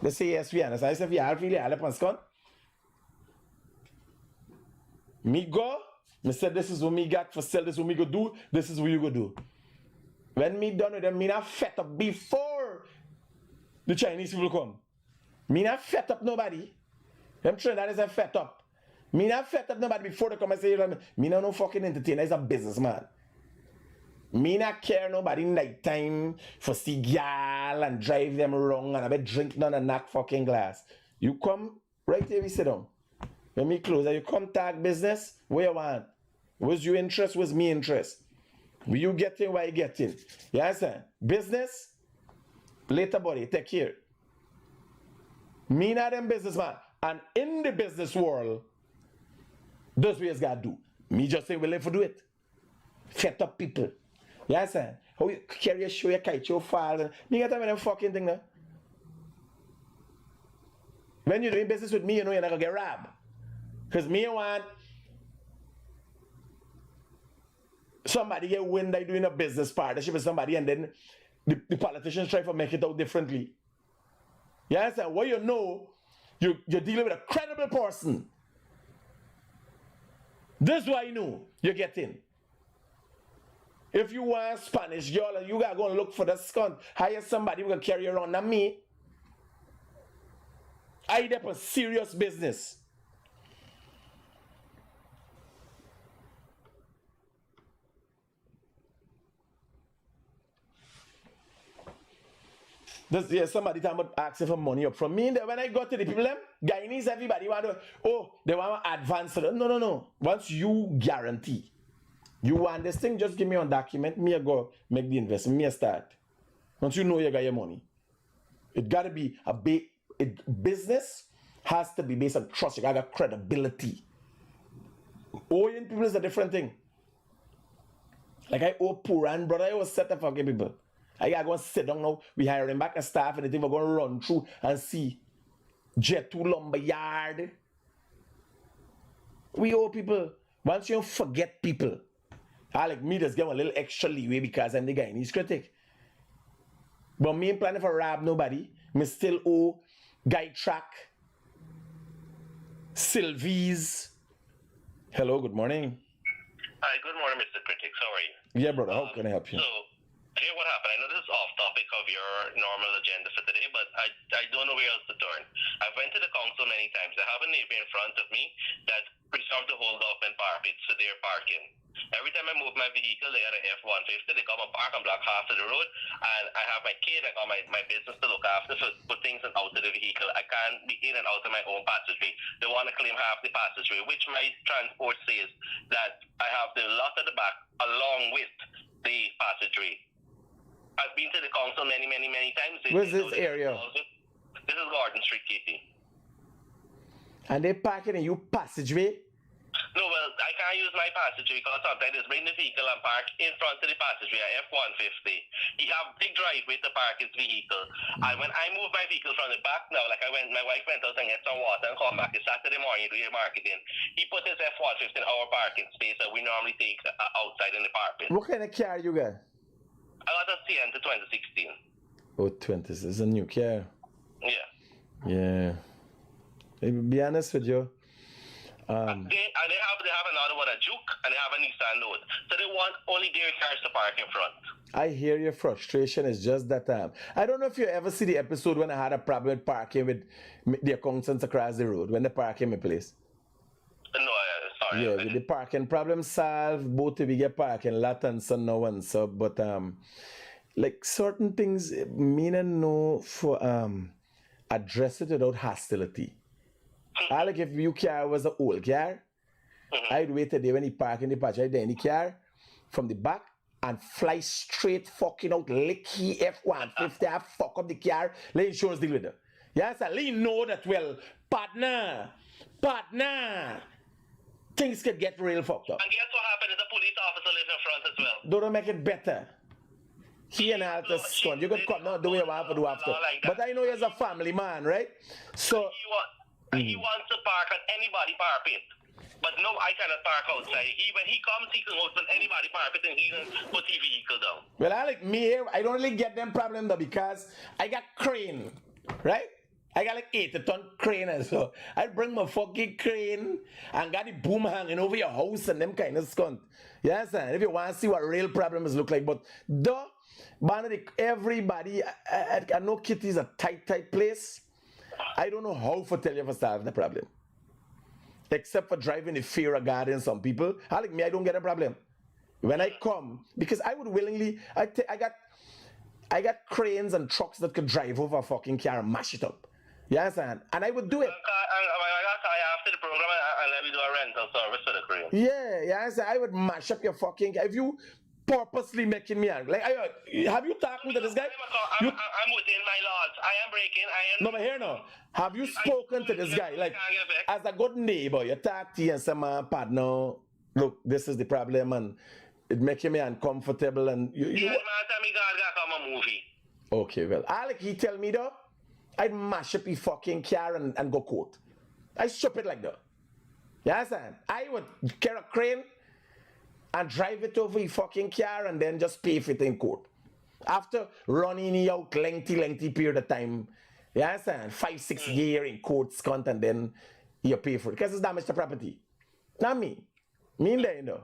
They say yes, we understand. I say, if you are really all up on scone. Me go. Me said, this is what me got for sale. This is what me go do. This is what you go do. When me done with them, me not fed up before the Chinese people come. Me not fed up nobody. Them Trinidad is fed up. Me not fed up nobody before they come and say, me not no fucking entertainer. It's a businessman. Me not care nobody nighttime for see y'all and drive them wrong and I bet drink none and knock fucking glass. You come right here, we sit down. When me close, you come tag business, where you want? What's your interest? What's me interest? Will you get in where you get in? You understand? Business, later buddy, take care. Me not them businessman. And in the business world, that's what you gotta do. Me just say, we live for do it. Fet up people. You understand? How you carry your show, your kite, your file. Me got them fucking thing now. When you're doing business with me, you know you're not gonna get robbed. Because me want somebody get wind by doing a business partnership with somebody and then the politicians try to make it out differently. You understand? What you know, you're dealing with a credible person. This is why you know you get in. If you want Spanish girl and you gotta go and look for the skunk, hire somebody who can carry around, not me. I did for serious business. Somebody talking about asking for money up from me. When I got to the people, Guyanese, everybody want to, they want to advance. No. Once you guarantee, you want this thing, just give me one document, me go make the investment, me start. Once you know you got your money. It got to be business has to be based on trust. You got to have credibility. Owing people is a different thing. Like I owe Puran, brother, I always set up for people. I gotta go and sit down now. We hiring back a staff and the thing we're going to run through and see. Jet 2 lumber yard. We owe people. Once you forget people, I like me just give a little extra leeway because I'm the guy in his critic. But me ain't planning for rob nobody. Me still owe Guy Track, Sylvie's. Hello, good morning. Hi, good morning, Mr. Critic. How are you? Yeah, brother, how can I help you? So, here what happened. I know this is off topic of your normal agenda for today, but I don't know where else to turn. I've went to the council many times. I have a neighbor in front of me that resolved to hold up and park it, so they're parking. Every time I move my vehicle, they got an F-150. They come and park and block half of the road. And I have my kid, I got my business to look after, so put things out of the vehicle. I can't be in and out of my own passageway. They want to claim half the passageway, which my transport says that I have the lot at the back along with the passageway. I've been to the council many times. Where's this area? This is Gordon Street, KP. And they parking in your passageway? No, well, I can't use my passageway because sometimes they bring the vehicle and park in front of the passageway at F-150. He have big driveway to park his vehicle. And when I move my vehicle from the back now, like my wife went out and get some water and come back. It's Saturday morning, do your marketing. He put his F-150 in our parking space that we normally take outside in the parking. What kind of car you got? I got a Sienna 2016. Oh, 20. This is a new car. Yeah. Yeah. To be honest with you. They have another one, a Juke, and they have a Nissan Note. So they want only their cars to park in front. I hear your frustration. It's just that I don't know if you ever see the episode when I had a problem with parking with the accountants across the road when they park in my place. No, sorry. Yeah, with the parking problem solved, both of we get parking lot and so no one so, but like certain things mean and no for address it without hostility. I like if your car was an old car, I'd wait a day when he park in the patch, I'd in the car from the back and fly straight fucking out, licky F-150, I fuck up the car, let insurance deal with it. Yes, I let you know that, well, partner, things could get real fucked up. And guess what happened is the police officer lives in front as well. Don't make it better. he and Alta Scott. You could come now, do what you want to do after. But I know he's a family man, right? So he wants to park at anybody park it. But no, I cannot park outside. When he comes, he can open anybody park it and he can put his vehicle down. Well, I like me here, I don't really get them problem though because I got crane, right? I got like 80-ton crane and so I bring my fucking crane and got the boom hanging over your house and them kind of skunt. Yes, and if you want to see what real problems look like, but duh, everybody, I know Kitty is a tight place. I don't know how to tell you for solve the problem. Except for driving the fear of God in some people. I like me, I don't get a problem. When I come, because I would willingly, I got cranes and trucks that could drive over a fucking car and mash it up. You understand? And I would do it. After the program, I'll let me do a rental service for the crane. Yeah, yeah. I would mash up your fucking car. If you purposely making me angry, like, have you talked to this guy? I'm within my laws. I am breaking. No, but here now. Have you spoken to this guy? Like, as a good neighbor, you talk to him and say, man, partner, look, this is the problem, and it making me uncomfortable. And you yes, man, tell me God got come a movie. Okay, well, Alec, he tell me though, I'd mash up his fucking car and go court. I stupid like that. You understand? I would carry a crane and drive it over his fucking car and then just pay for it in court. After running it out lengthy period of time, you understand? 5-6 years in court, scunt, and then you pay for it. Because it's damage to property. Not me. Me in there, you know.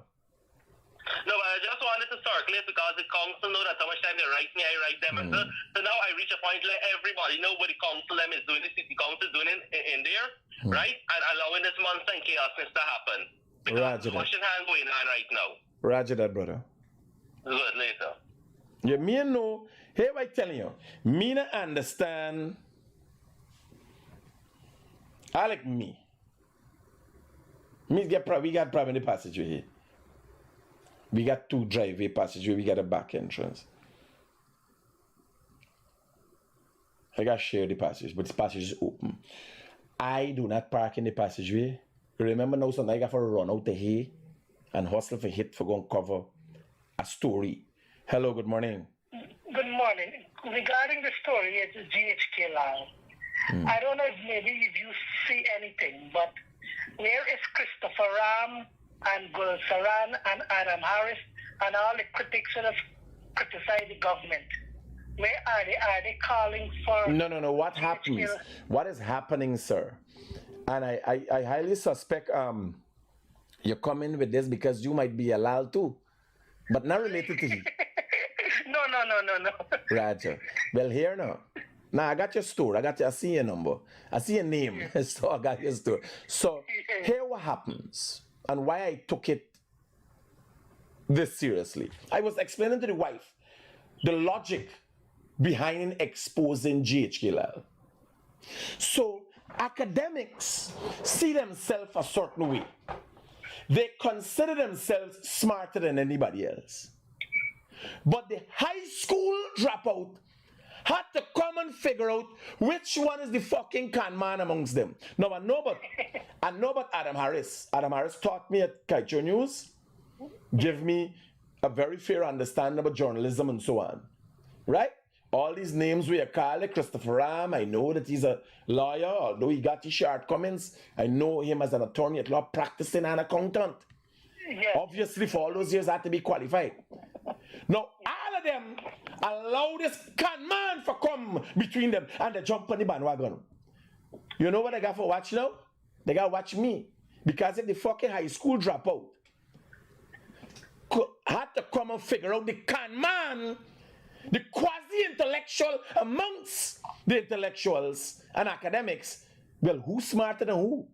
No, but I just wanted to circulate because the council know that how much time they write me, I write them. And so now I reach a point like everybody know what the council them is doing, the city council is doing in there, right? And allowing this monster and chaos to happen. Because the washing hand going on right now. Roger that, brother. Good, later. Yeah, me know. Here I telling you, me not understand. I like me. We got problem in the passageway here. We got 2 driveway passageway, we got a back entrance. I got share the passage, but the passage is open. I do not park in the passageway. Remember now, so I got to run out the hay and hustle for hit for going to cover a story. Hello, good morning. Good morning. Regarding the story, it's GHK Lao. I don't know if you see anything, but where is Christopher Ram and Gul Saran and Adam Harris and all the critics that have criticized the government? Where are they? Are they calling for... No. What happens? What is happening, sir? And I highly suspect you're coming with this because you might be a lal too, but not related to you. No. Roger. Well, here now. Now I got your story. I see your number. I see your name. So I got your story. So here what happens and why I took it this seriously. I was explaining to the wife the logic behind exposing GHK Lal. So academics see themselves a certain way. They consider themselves smarter than anybody else. But the high school dropout had to come and figure out which one is the fucking con man amongst them. Now I know about Adam Harris. Adam Harris taught me at Kaicho News, give me a very fair understanding about journalism and so on. Right? All these names we are calling, Christopher Ram, I know that he's a lawyer, although he got his shortcomings. I know him as an attorney at law, practicing an accountant. Yes. Obviously, for all those years, I had to be qualified. Now, all of them allow this con man for come between them and they jump on the bandwagon. You know what they got for watch now? They got to watch me. Because if the fucking high school dropout had to come and figure out the con man, the quasi-intellectual amongst the intellectuals and academics, well, who's smarter than who?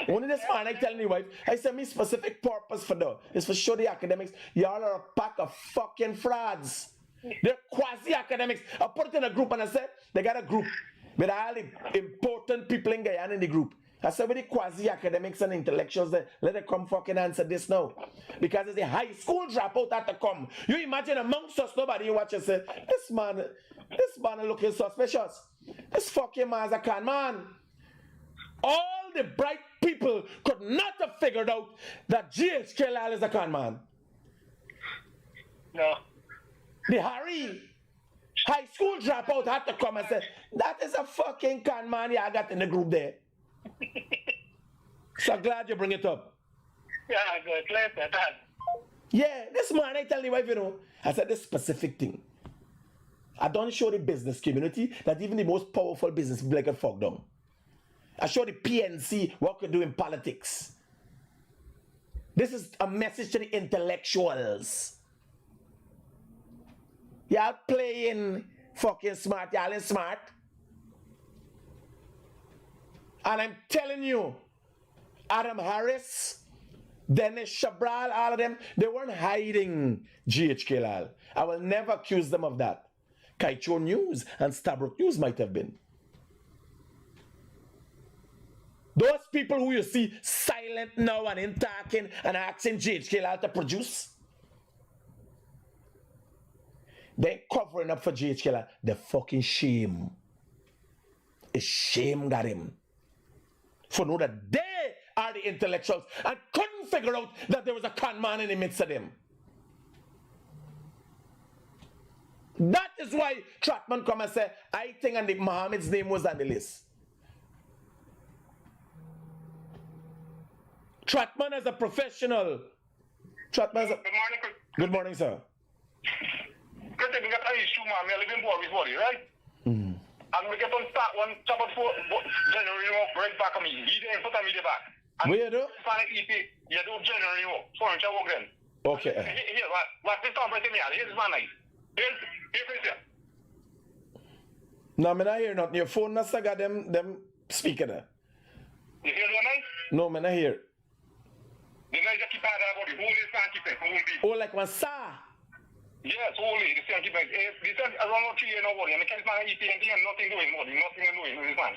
Only this man I tell my wife, I said my specific purpose for that is for show the academics, y'all are a pack of fucking frauds. They're quasi-academics. I put it in a group and I said, they got a group with all the important people in Guyana in the group. I said, with the quasi-academics and intellectuals, let them come fucking answer this now. Because it's a high school dropout had to come. You imagine amongst us, nobody you watch and say, this man looking suspicious. This fucking man's a con man. All the bright people could not have figured out that GHK Lal is a con man. No. The Harry high school dropout had to come and say, that is a fucking con man I got in the group there. So glad you bring it up. Yeah, good. Later, Dad. Yeah, this man, I tell you wife, you know, I said this specific thing. I don't show the business community that even the most powerful business people get fucked down. I show the PNC what we do in politics. This is a message to the intellectuals. Y'all playing fucking smart, y'all is smart. And I'm telling you, Adam Harris, Dennis Shabral, all of them, they weren't hiding GHK Lal. I will never accuse them of that. Kaicho News and Stabrook News might have been. Those people who you see silent now and in talking and asking GHK Lal to produce, they're covering up for GHK Lal. The fucking shame. A shame got him. For know that they are the intellectuals and couldn't figure out that there was a con man in the midst of them. That is why Trotman come and say, I think and Muhammad's name was on the list. Trotman is a professional. Trotman is a... Good morning. Good morning, sir. Critic, we got an issue, man. I live in Boris, right? Mm-hmm. And we get on start one chapter 4 January break back on me. He didn't put on me the back. Where you do? You do January furniture work then. Okay. Here, what this conference me? Here's this man nice. Here. No, I'm not hear nothing. Your phone not got them speaker there. You hear the nice? No, I'm not hear. The nice just keep out about the whole is can't keep it. Oh, like one saw. Yes, only the same keep it. This is around 3 years nobody. And the kids man eating and nothing doing more. Nothing doing this man.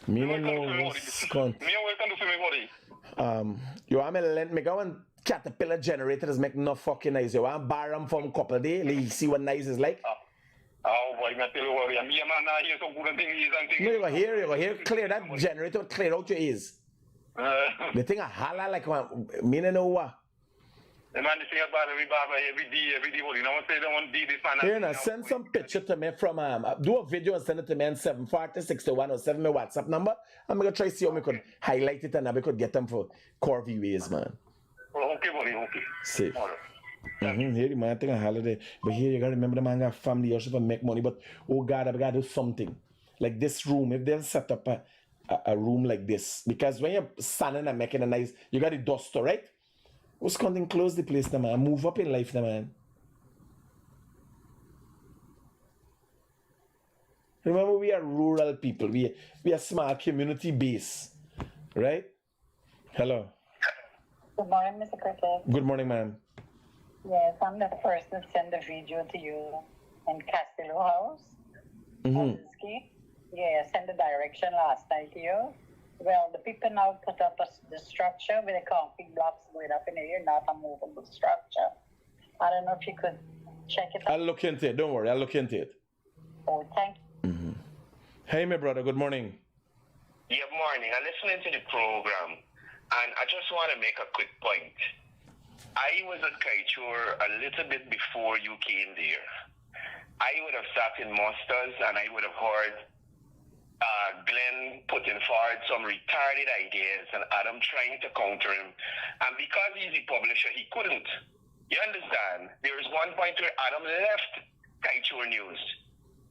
Me don't know what's going. Me welcome to see me body. You want me to lend me go and Caterpillar generators make no fucking noise. You want to borrow them from a couple of days? Like, see what noise is like? Oh boy, I tell you what, me man now hear some good things and things. No, you go here, clear that generator, clear out your ears. The thing I holler like me don't know what. The man say about every day, what you know, say they want to do this man. Here now, send some picture to me from do a video and send it to me on 740-6107 my WhatsApp number. I'm gonna try to see how we could highlight it and we could get them for core VUAs, man. Okay, buddy, okay. Safe. Here, man, I think a holiday. But here you gotta remember the man got family also to make money. But oh God, I gotta do something. Like this room, if they'll set up a room like this. Because when you're standing and making a nice, you got the duster, right? Who's coming close the place now, man? Move up in life now, man. Remember, we are rural people. We are small community base. Right? Hello. Good morning, Mr. Critic. Good morning, ma'am. Yes, I'm the first to send the video to you in Castillo House. Yeah, I sent the direction last night to you. Well, the people now put up the structure with the concrete blocks going up in the air, not a movable structure. I don't know if you could check it out. I'll look into it. Don't worry. I'll look into it. Oh, thank you. Hey, my brother. Good morning. Yeah, morning. I'm listening to the program, and I just want to make a quick point. I was at Kaichur a little bit before you came there. I would have sat in Musters, and I would have heard Glenn putting forward some retarded ideas and Adam trying to counter him. And because he's the publisher, he couldn't. You understand? There was one point where Adam left Kaichur News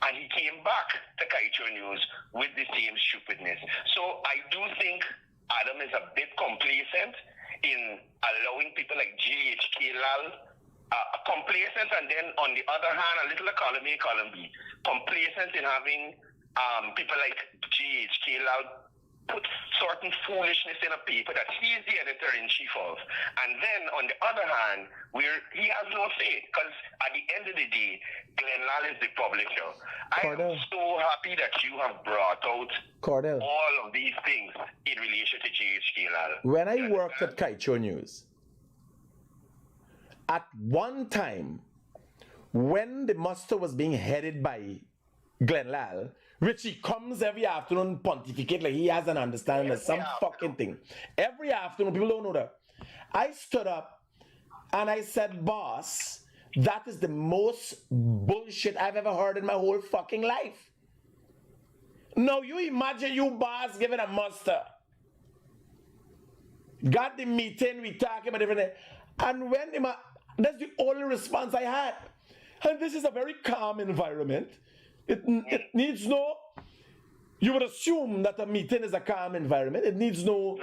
and he came back to Kaichur News with the same stupidness. So I do think Adam is a bit complacent in allowing people like GHK Lal complacent, and then on the other hand, a little column A, column B. Complacent in having people like GHK Lal put certain foolishness in a paper that he's the editor-in-chief of. And then, on the other hand, where he has no say, because at the end of the day, Glenn Lal is the publisher. I am so happy that you have brought out all of these things in relation to GHK Lal. When I worked at Kaicho News, at one time, when the muster was being headed by Glenn Lal, which he comes every afternoon pontificate like he has an understanding of some fucking thing. Every afternoon, people don't know that. I stood up And I said, boss, that is the most bullshit I've ever heard in my whole fucking life. Now you imagine you boss giving a muster. Got the meeting, we talking about everything. And when that's the only response I had. And this is a very calm environment. It needs no, you would assume that a meeting is a calm environment. It needs no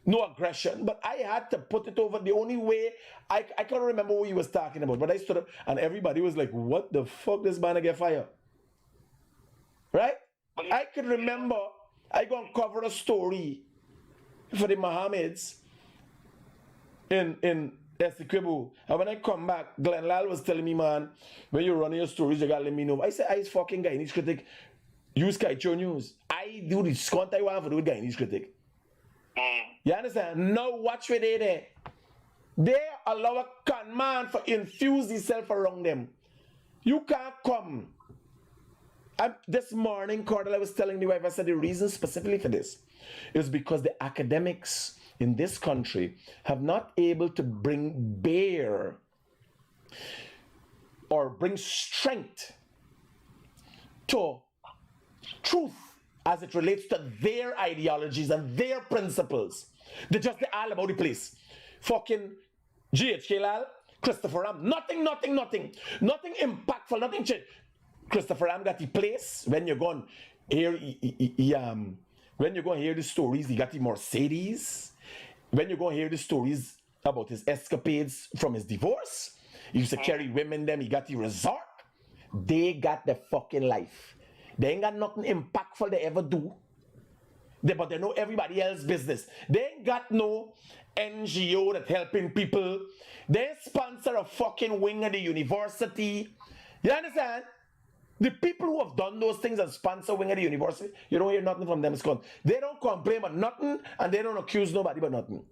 aggression. But I had to put it over the only way. I can't remember what he was talking about. But I stood up and everybody was like, what the fuck, this man get fired? Right? I could remember I gonna cover a story for the Mohammeds in Essequibo. And when I come back, Glenn Lal was telling me, man, when you're running your stories, you gotta let me know. I said, I is fucking Guyanese Critic. Use Kaicho News. I do the scunt I want for the Guyanese Critic. You understand? Now watch where they there. They allow a con man for infuse himself around them. You can't come. This morning, Cordell, I was telling the wife, I said the reason specifically for this is because the academics in this country have not able to bring bear or bring strength to truth as it relates to their ideologies and their principles. They're just all about the place. Fucking GHK Lal, Christopher Ram, nothing impactful, nothing changed. Christopher Ram got the place. When you're going here, when you're going to hear the stories, he got the Mercedes. When you're going to hear the stories about his escapades from his divorce, he used to carry women them, he got the resort. They got the fucking life. They ain't got nothing impactful they ever do. But they know everybody else's business. They ain't got no NGO that helping people. They sponsor a fucking wing of the university. You understand? The people who have done those things and sponsor wing at the university, you don't hear nothing from them. They don't complain about nothing and they don't accuse nobody about nothing.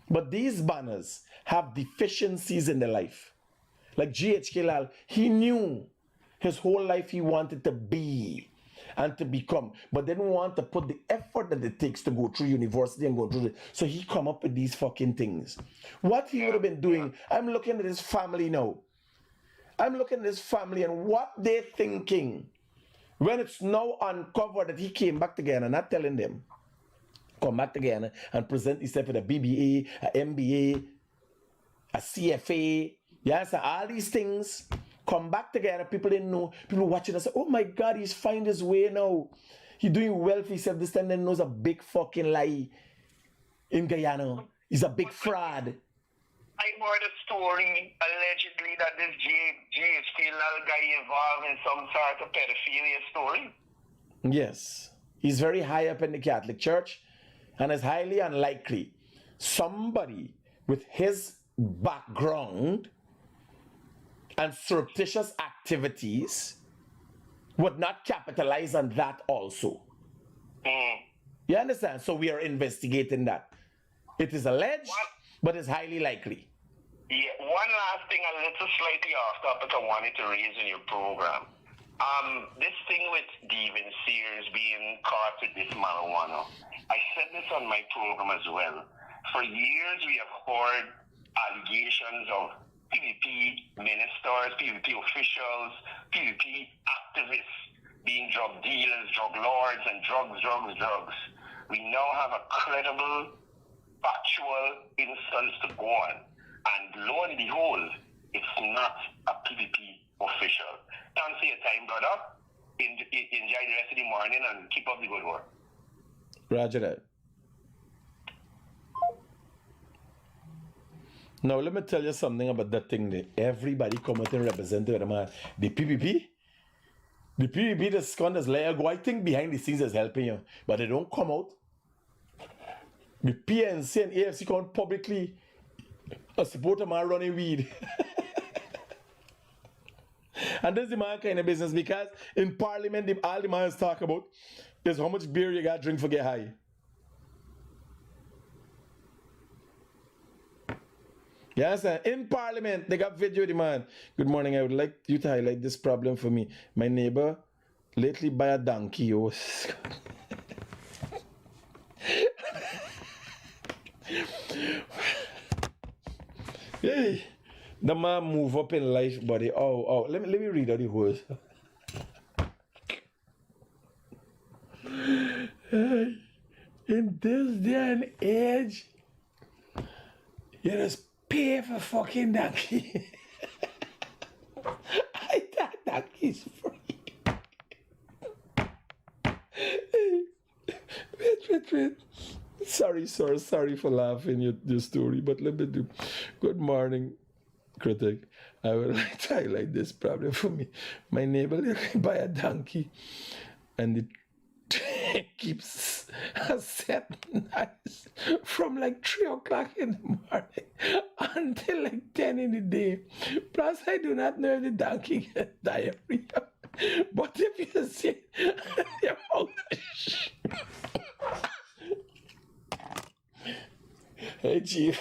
But these banners have deficiencies in their life. Like GHK Lal, he knew his whole life he wanted to be and to become, but didn't want to put the effort that it takes to go through university and go through it. So he come up with these fucking things. What he would have been doing, I'm looking at his family now. I'm looking at his family and what they're thinking when it's now uncovered that he came back to Guyana, not telling them, come back to Guyana and present himself with a BBA, a MBA, a CFA, yes, all these things, come back to Guyana, people didn't know, people watching us say, oh my God, he's find his way now. He's doing well for himself this time, then knows a big fucking lie in Guyana. He's a big fraud. I heard a story allegedly that this GHK Lal guy involved in some sort of pedophilia story. Yes. He's very high up in the Catholic Church and it's highly unlikely somebody with his background and surreptitious activities would not capitalize on that also. You understand? So we are investigating that. It is alleged, but it's highly likely. Yeah, one last thing, a little slightly off topic I wanted to raise in your program. This thing with Devin Sears being caught with this marijuana. I said this on my program as well. For years we have heard allegations of PVP ministers, PVP officials, PVP activists being drug dealers, drug lords, and drugs. We now have a credible, factual instance to go on. And lo and behold, it's not a PVP official. Thanks for your time, brother. Enjoy the rest of the morning and keep up the good work. Roger that. Now, let me tell you something about that thing that everybody come out and represent the man. The PVP, the scandals layer go, I think behind the scenes is helping you, but they don't come out. The PNC and AFC come publicly support a man running weed. And this is the man kind of business because in Parliament, all the man talk about is how much beer you got to drink for get high. Yes, sir. In Parliament, they got video of the man. Good morning. I would like you to highlight this problem for me. My neighbor lately buy a donkey. Oh, Hey, the man move up in life, buddy. Oh, let me read out the words. Hey, in this day and age, you just pay for fucking donkey. I thought donkey's free. Wait. Sorry, sir. Sorry for laughing at your story, but let me do. Good morning, Critic. I would like to highlight this problem for me. My neighbor buy a donkey, and it keeps set nice from like 3 o'clock in the morning until like 10 in the day. Plus, I do not know if the donkey gets diarrhea. But if you see your mouth, hey, Chief.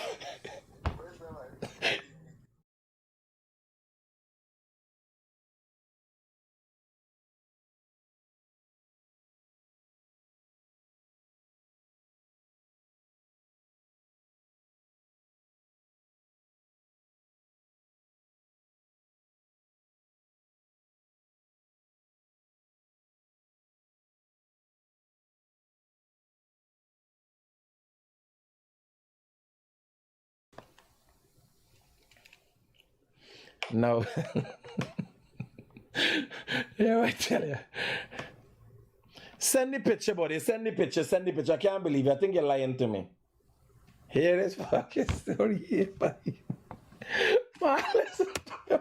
No. Yeah, I tell you. Send the picture, buddy. Send the picture. I can't believe it. I think you're lying to me. Here is fucking story here, buddy. Man, listen to me.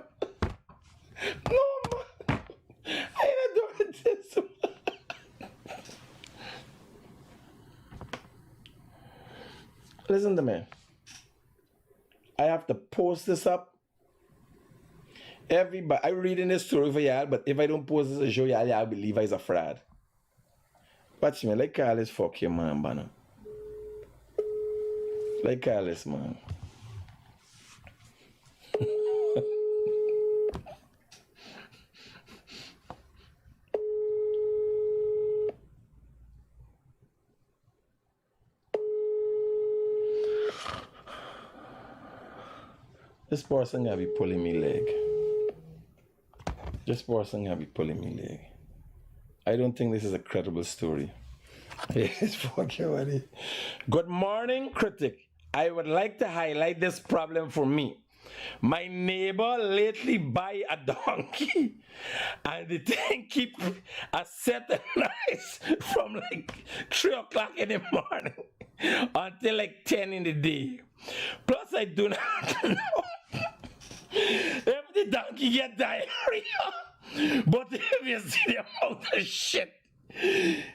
No, man. I ain't doing this, man. Listen to me. I have to post this up. Everybody, I'm reading this story for y'all, but if I don't post this to show y'all believe I's a fraud. Watch me, like Carlos, fuck you, man, banner. Like Carlos, man. This person gonna be pulling me leg. I don't think this is a credible story. Yes, fuck you, buddy. Good morning, Critic. I would like to highlight this problem for me. My neighbor lately buy a donkey and the thing keep a set of nice from like 3 o'clock in the morning until like 10 in the day. Plus, I do not know if the donkey get diarrhea, but if you see the amount of shit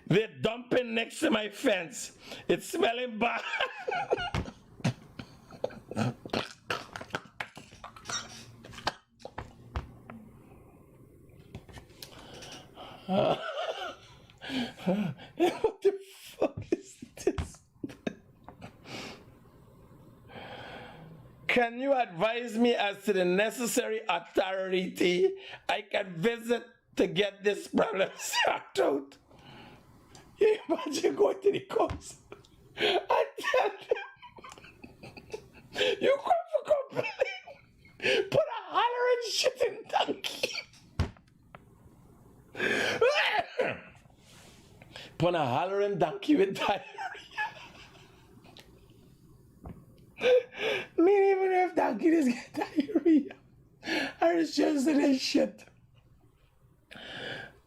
they're dumping next to my fence, it's smelling bad. What the fuck is this? Can you advise me as to the necessary authority I can visit to get this problem sorted out? You imagine going to the coast and tell them you come for complaint, put a hollering shit in donkey. Put a hollering donkey with diarrhea. Me even if donkey does get diarrhea, I was just in this shit.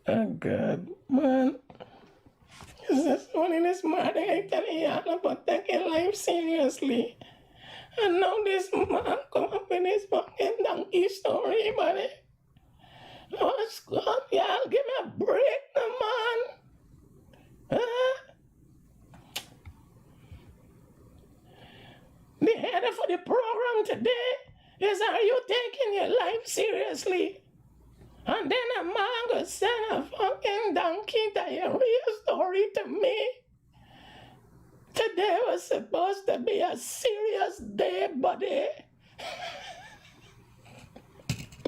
Oh God, man. This morning, this morning, I tell y'all about taking life seriously. And now this man come up with this fucking donkey story, buddy. What's up, y'all? Give me a break, man. Huh? The header for the program today is, are you taking your life seriously? And then a man go send a fucking donkey diarrhea story to me. Today was supposed to be a serious day, buddy.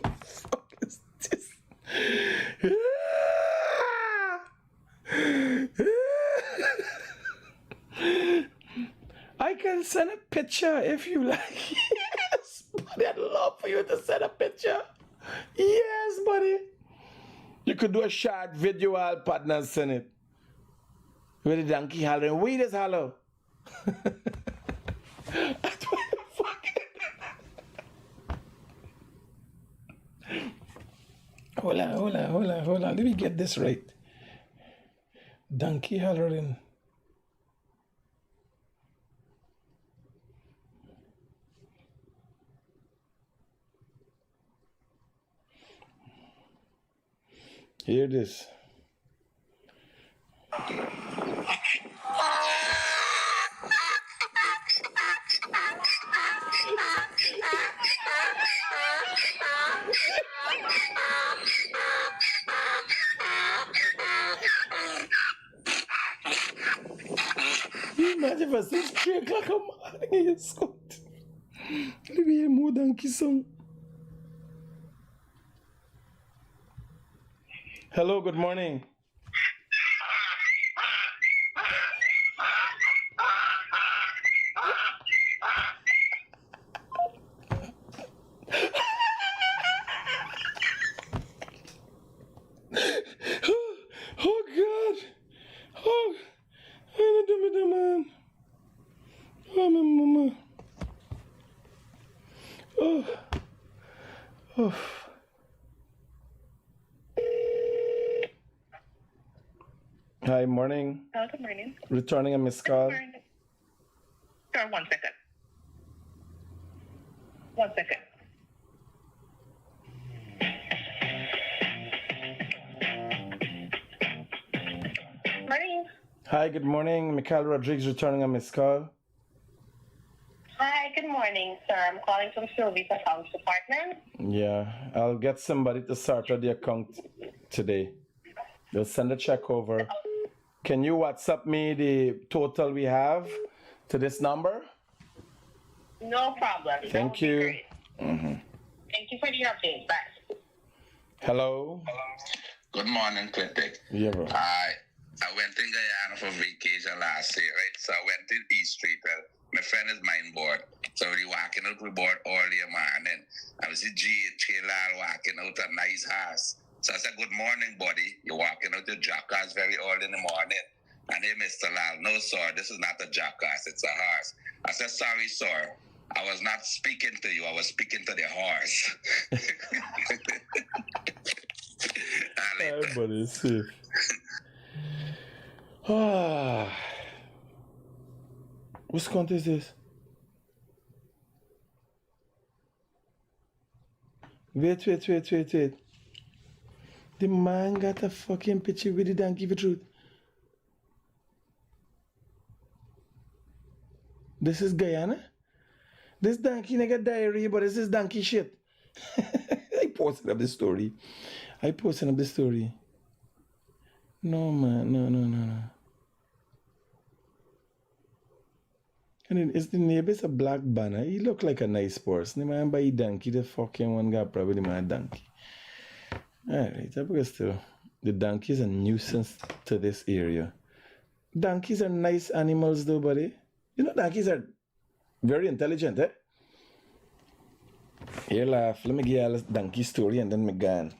What the fuck is this? I can send a picture if you like. Yes. Buddy, I'd love for you to send a picture. Yes, buddy. You could do a short video, all partners send it. With the donkey hollering. We just hollow. Hold on. Let me get this right. Donkey hollering. Here it is. Imagine if I say 3 o'clock in the morning in Scott. Let me hear more donkey song. Hello, good morning. Oh God! Oh, I don't do me, man. Oh, my mama. Oh. Hi, morning. Good morning. Returning a missed call. Sure, 1 second. 1 second. Morning. Hi, good morning. Mikhail Rodriguez returning a missed call. Hi, good morning, sir. I'm calling from Sylvie's accounts department. Yeah, I'll get somebody to sort out the account today. They'll send a check over. Can you WhatsApp me the total we have to this number? No problem. Thank you. Thank you for the update. Bye. Hello? Good morning, Critic. Yeah, bro. I went to Guyana for vacation last year, right? So I went to East Street. My friend is mine board. So we walking out, we board early in the morning. And we see GHK lad walking out a nice house. So I said, good morning, buddy. You're walking out your jackass very early in the morning. And hey, Mr. Lal, no, sir, this is not a jackass, it's a horse. I said, sorry, sir. I was not speaking to you, I was speaking to the horse. Everybody is safe. Whose count is this? Wait. The man got a fucking picture with the donkey for truth. This is Guyana? This donkey nigga diarrhea, but this is donkey shit. I posted up the story. No, man, no. And it's the neighbor's a black banner. He look like a nice person. The man buy donkey, the fucking one got probably the man donkey. Alright, because still, the donkey is a nuisance to this area. Donkeys are nice animals though, buddy. You know, donkeys are very intelligent, eh? Here, laugh. Let me give you a donkey story and then me gone.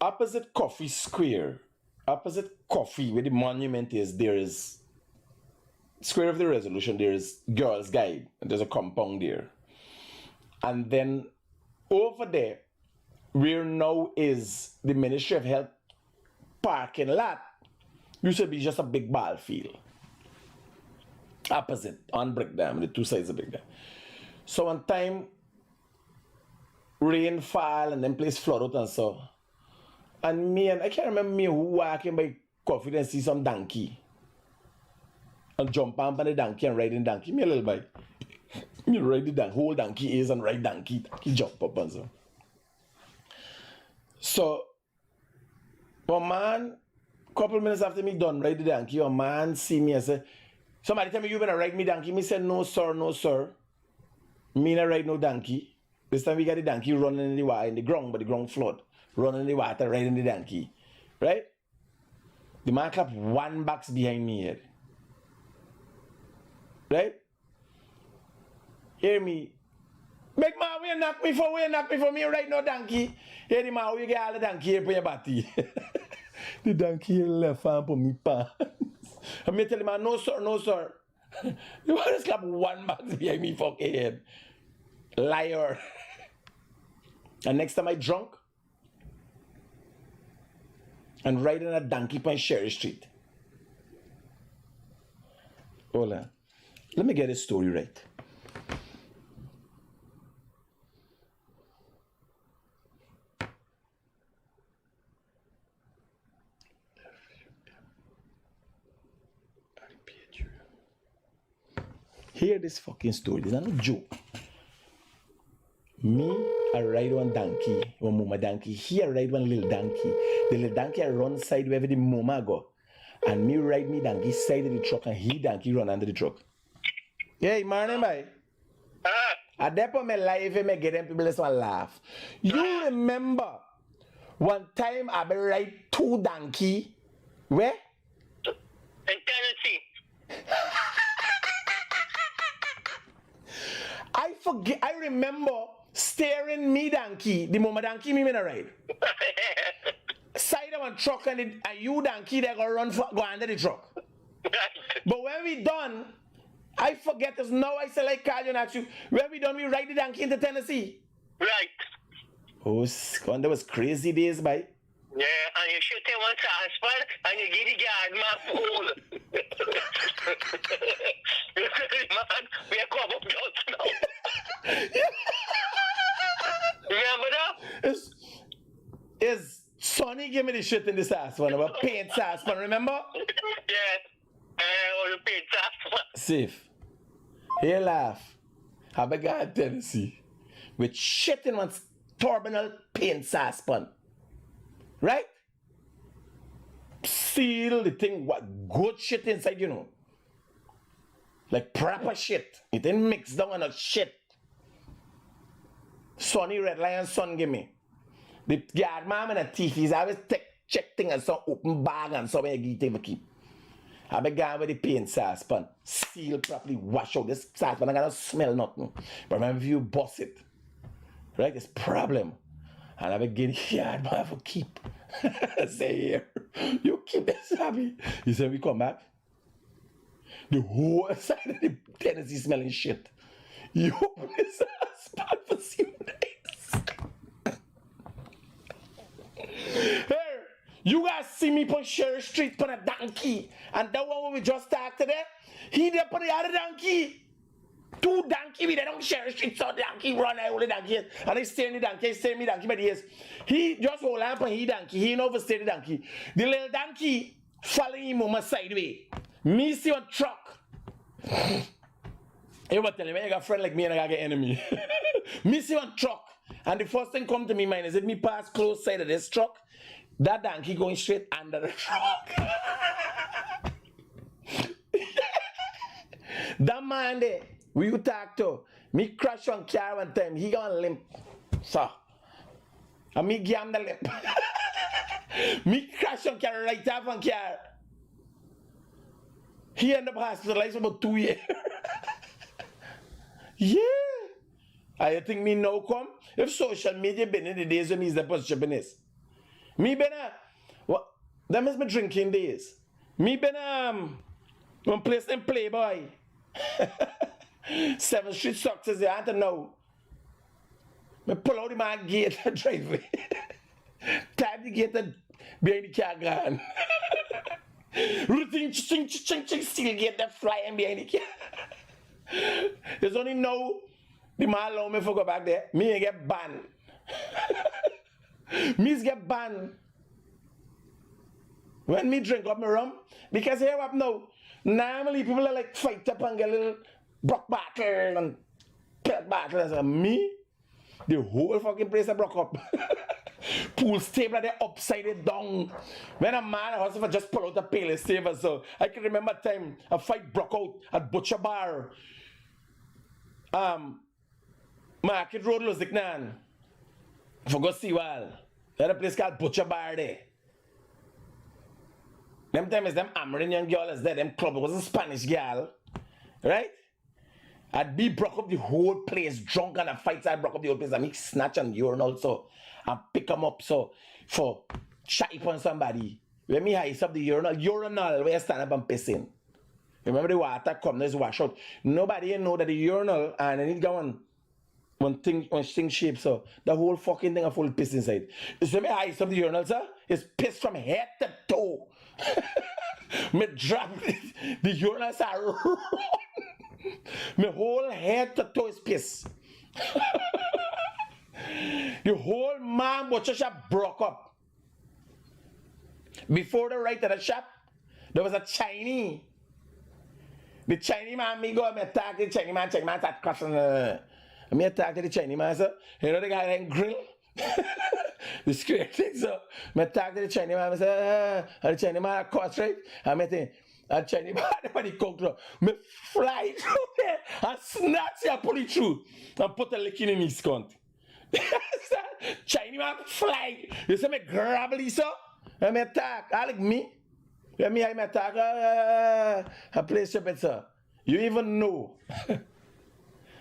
Opposite Coffee Square, opposite Coffee, where the monument is, there is Square of the Resolution, there is Girls Guide, and there's a compound there. And then over there, where now is the Ministry of Health parking lot, used to be just a big ball field. Opposite, on Brick Dam, the two sides of Brick Dam. So one time, rain fall and then place flood out and so. And I can't remember me who walking by Coffee and see some donkey. And jump on the donkey and ride the donkey. Me a little bit. Me ride the donkey, whole donkey is and ride donkey. He jump up and so. So, one man, couple minutes after me done ride the donkey, a man see me and say, somebody tell me you better ride me donkey. Me said, no sir. Me not ride no donkey. This time we got the donkey running in the water, in the ground, but the ground flood. Running in the water, riding the donkey. Right? The man clap one box behind me here. Right? Hear me. Make my way knock me for me right now, donkey. Hear him how you get all the donkey here for your body. The donkey left hand for me pants. And me tell him, no sir, no sir. You want to slap one box behind me fucking head. Liar. And next time I drunk and riding a donkey on Sherry Street. Hold on. Let me get this story right. Hear this fucking story. This is not a joke. Me, I ride one donkey, one mama donkey. He I ride one little donkey. The little donkey I run side wherever the mama go. And me ride me donkey side of the truck and he donkey run under the truck. Hey, morning, bye. I depot my life and me get them people just want laugh. You remember one time I be ride 2 donkey? Where? In Tennessee. I forget. I remember steering me donkey, the mama donkey me in a ride. Side of one truck and you donkey they go go under the truck. But when we done, I forget us now. I say like call you and ask you, when we done, we ride the donkey into Tennessee. Right. Oh, that was crazy days, bye. Yeah, and you shoot him on transport and you give the guard my fool. Man, we are come up just now. Remember that? Is Sonny give me the shit in this ass one about paint ass one, remember? Yeah. The paint ass one. Safe. Here laugh. Have a guy in Tennessee with shit in one terminal paint sauce pan. Right? Seal the thing, what good shit inside, you know. Like proper shit. It ain't mixed down on a shit. Sonny Red Lion son give me. The guard mom and a thief, he's always check thing and some open bag and some you keep. I began with the paint sauce pan. Seal properly, wash out this sauce pan. I cannot smell nothing. But remember if you bust it, right? It's problem. And I begin here, I have to keep. Say here, you keep this happy. He said, we come back. The whole side of the Tennessee smelling shit. You open this ass spot for 7 days. Here, you guys see me on Sherry Street on a donkey. And that one we just talked today, he there on the other donkey. 2 donkey we there on Sherry Street, so donkey run I hold the donkey. And he stay in the donkey, stay in the donkey by the ears. He just hold on he donkey, he ain't overstay the donkey. The little donkey following him on my sideway. Me see one truck. Hey, what tell him, I got a friend like me and I got an enemy. Me see one truck. And the first thing come to me mind is if me pass close side of this truck, that donkey going straight under the truck. That man there, who you talk to, me crash on car one time, he gonna limp. So, and me give him the limp. Me crash on car right off on car. He ended up hospitalized for about 2 years. Yeah. I think me now come, if social media been in the days when he's the position is. Me been what? Them is my drinking days. Me been one place in Playboy. 7th Street Success, you have to know. Me pull out the man gate and driveway. Tap the gate and behind the car gone. Routine ching still get that flying behind the car. There's only no the man allow me to go back there. Me get banned. Me get banned. When me drink up my rum, because here what now, normally people are like fight up and get a little broke battle and pet battle and so me, the whole fucking place I broke up. Pool stable they upside down. When a man hustle just pull out a pail saver. So I can remember a time a fight broke out at Butcher Bar. Market Road Luziknan. Forgot see well. There's a place called Butcher Bar there. Them time is them American young girl is there, them club. It was a Spanish girl. Right? I'd be broke up the whole place, drunk and a fight, I broke up the whole place. I make snatch and urinal so and pick them up so for chipe on somebody. When me ice up the urinal where I stand up and pissing. Remember the water come, there's wash out. Nobody know that the urinal and I need to go one thing shape, so the whole fucking thing are full of piss inside. So me ice up the urinal, sir, it's piss from head to toe. Me drop the urinals are my whole head to toe is piss. The whole man butcher shop broke up. Before the right of the shop, there was a Chinese. The Chinese man, me go and attack the Chinese man start cussing. Me attack the Chinese man, sir. You know the guy that grill? The script thing, so me attack the Chinese man, say, the Chinese man cuss, right? I met him. A Chinese man, the cockroach, me fly through there and snatch and pull it through and put a licking in his cunt. Chinese man fly. You see me grab it, so and me attack. I like me. I attack. I play stupid, sir. You even know.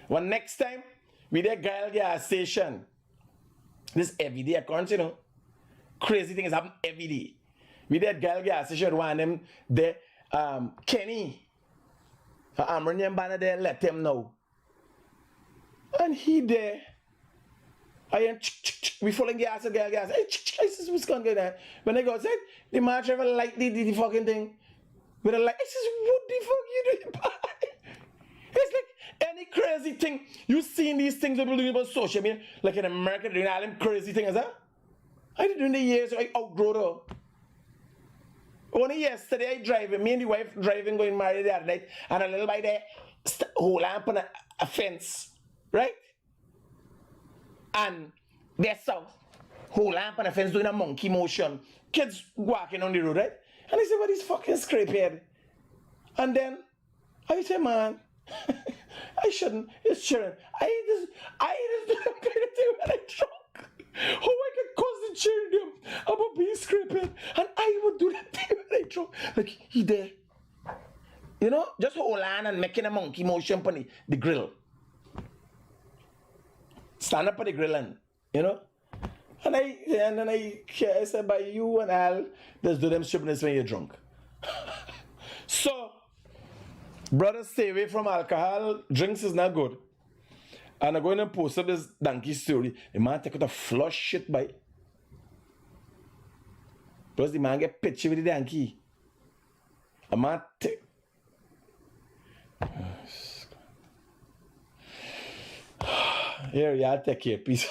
When next time we there girl gas station, this everyday occurrence, you know. Crazy things happen every day. We there girl gas station, one of them there. Kenny, I'm running banner there, let him know. And he there. I am we falling gas, girl gas. Hey, this is what's going on. When I go outside, the man driver like the fucking thing. With a like, I says, what the fuck you doing? It's like any crazy thing. You seen these things people doing about social media, like in America doing all them crazy things, huh? I did during the years, I outgrow though. Only yesterday I driving, me and the wife driving going married the other night, and a little by there hold up on a fence, right? And there's a whole lamp on a fence doing a monkey motion. Kids walking on the road, right? And I said, what is fucking scrapehead? And then I say, man, I shouldn't, it's children. I just do the thing when I drunk. How I can cause the children about being scrapehead, and I would do that thing when I drunk. Like, he there. You know, just hold on and making a monkey motion on the grill. Stand up at the grill and, you know. And then I said, by you and Al, just do them stupidness when you're drunk. So, brothers, stay away from alcohol. Drinks is not good. And I'm going to post up this donkey story. The man take out a flush shit by. Plus the man get pitchy with the donkey. A man take. Here, y'all take care. Peace.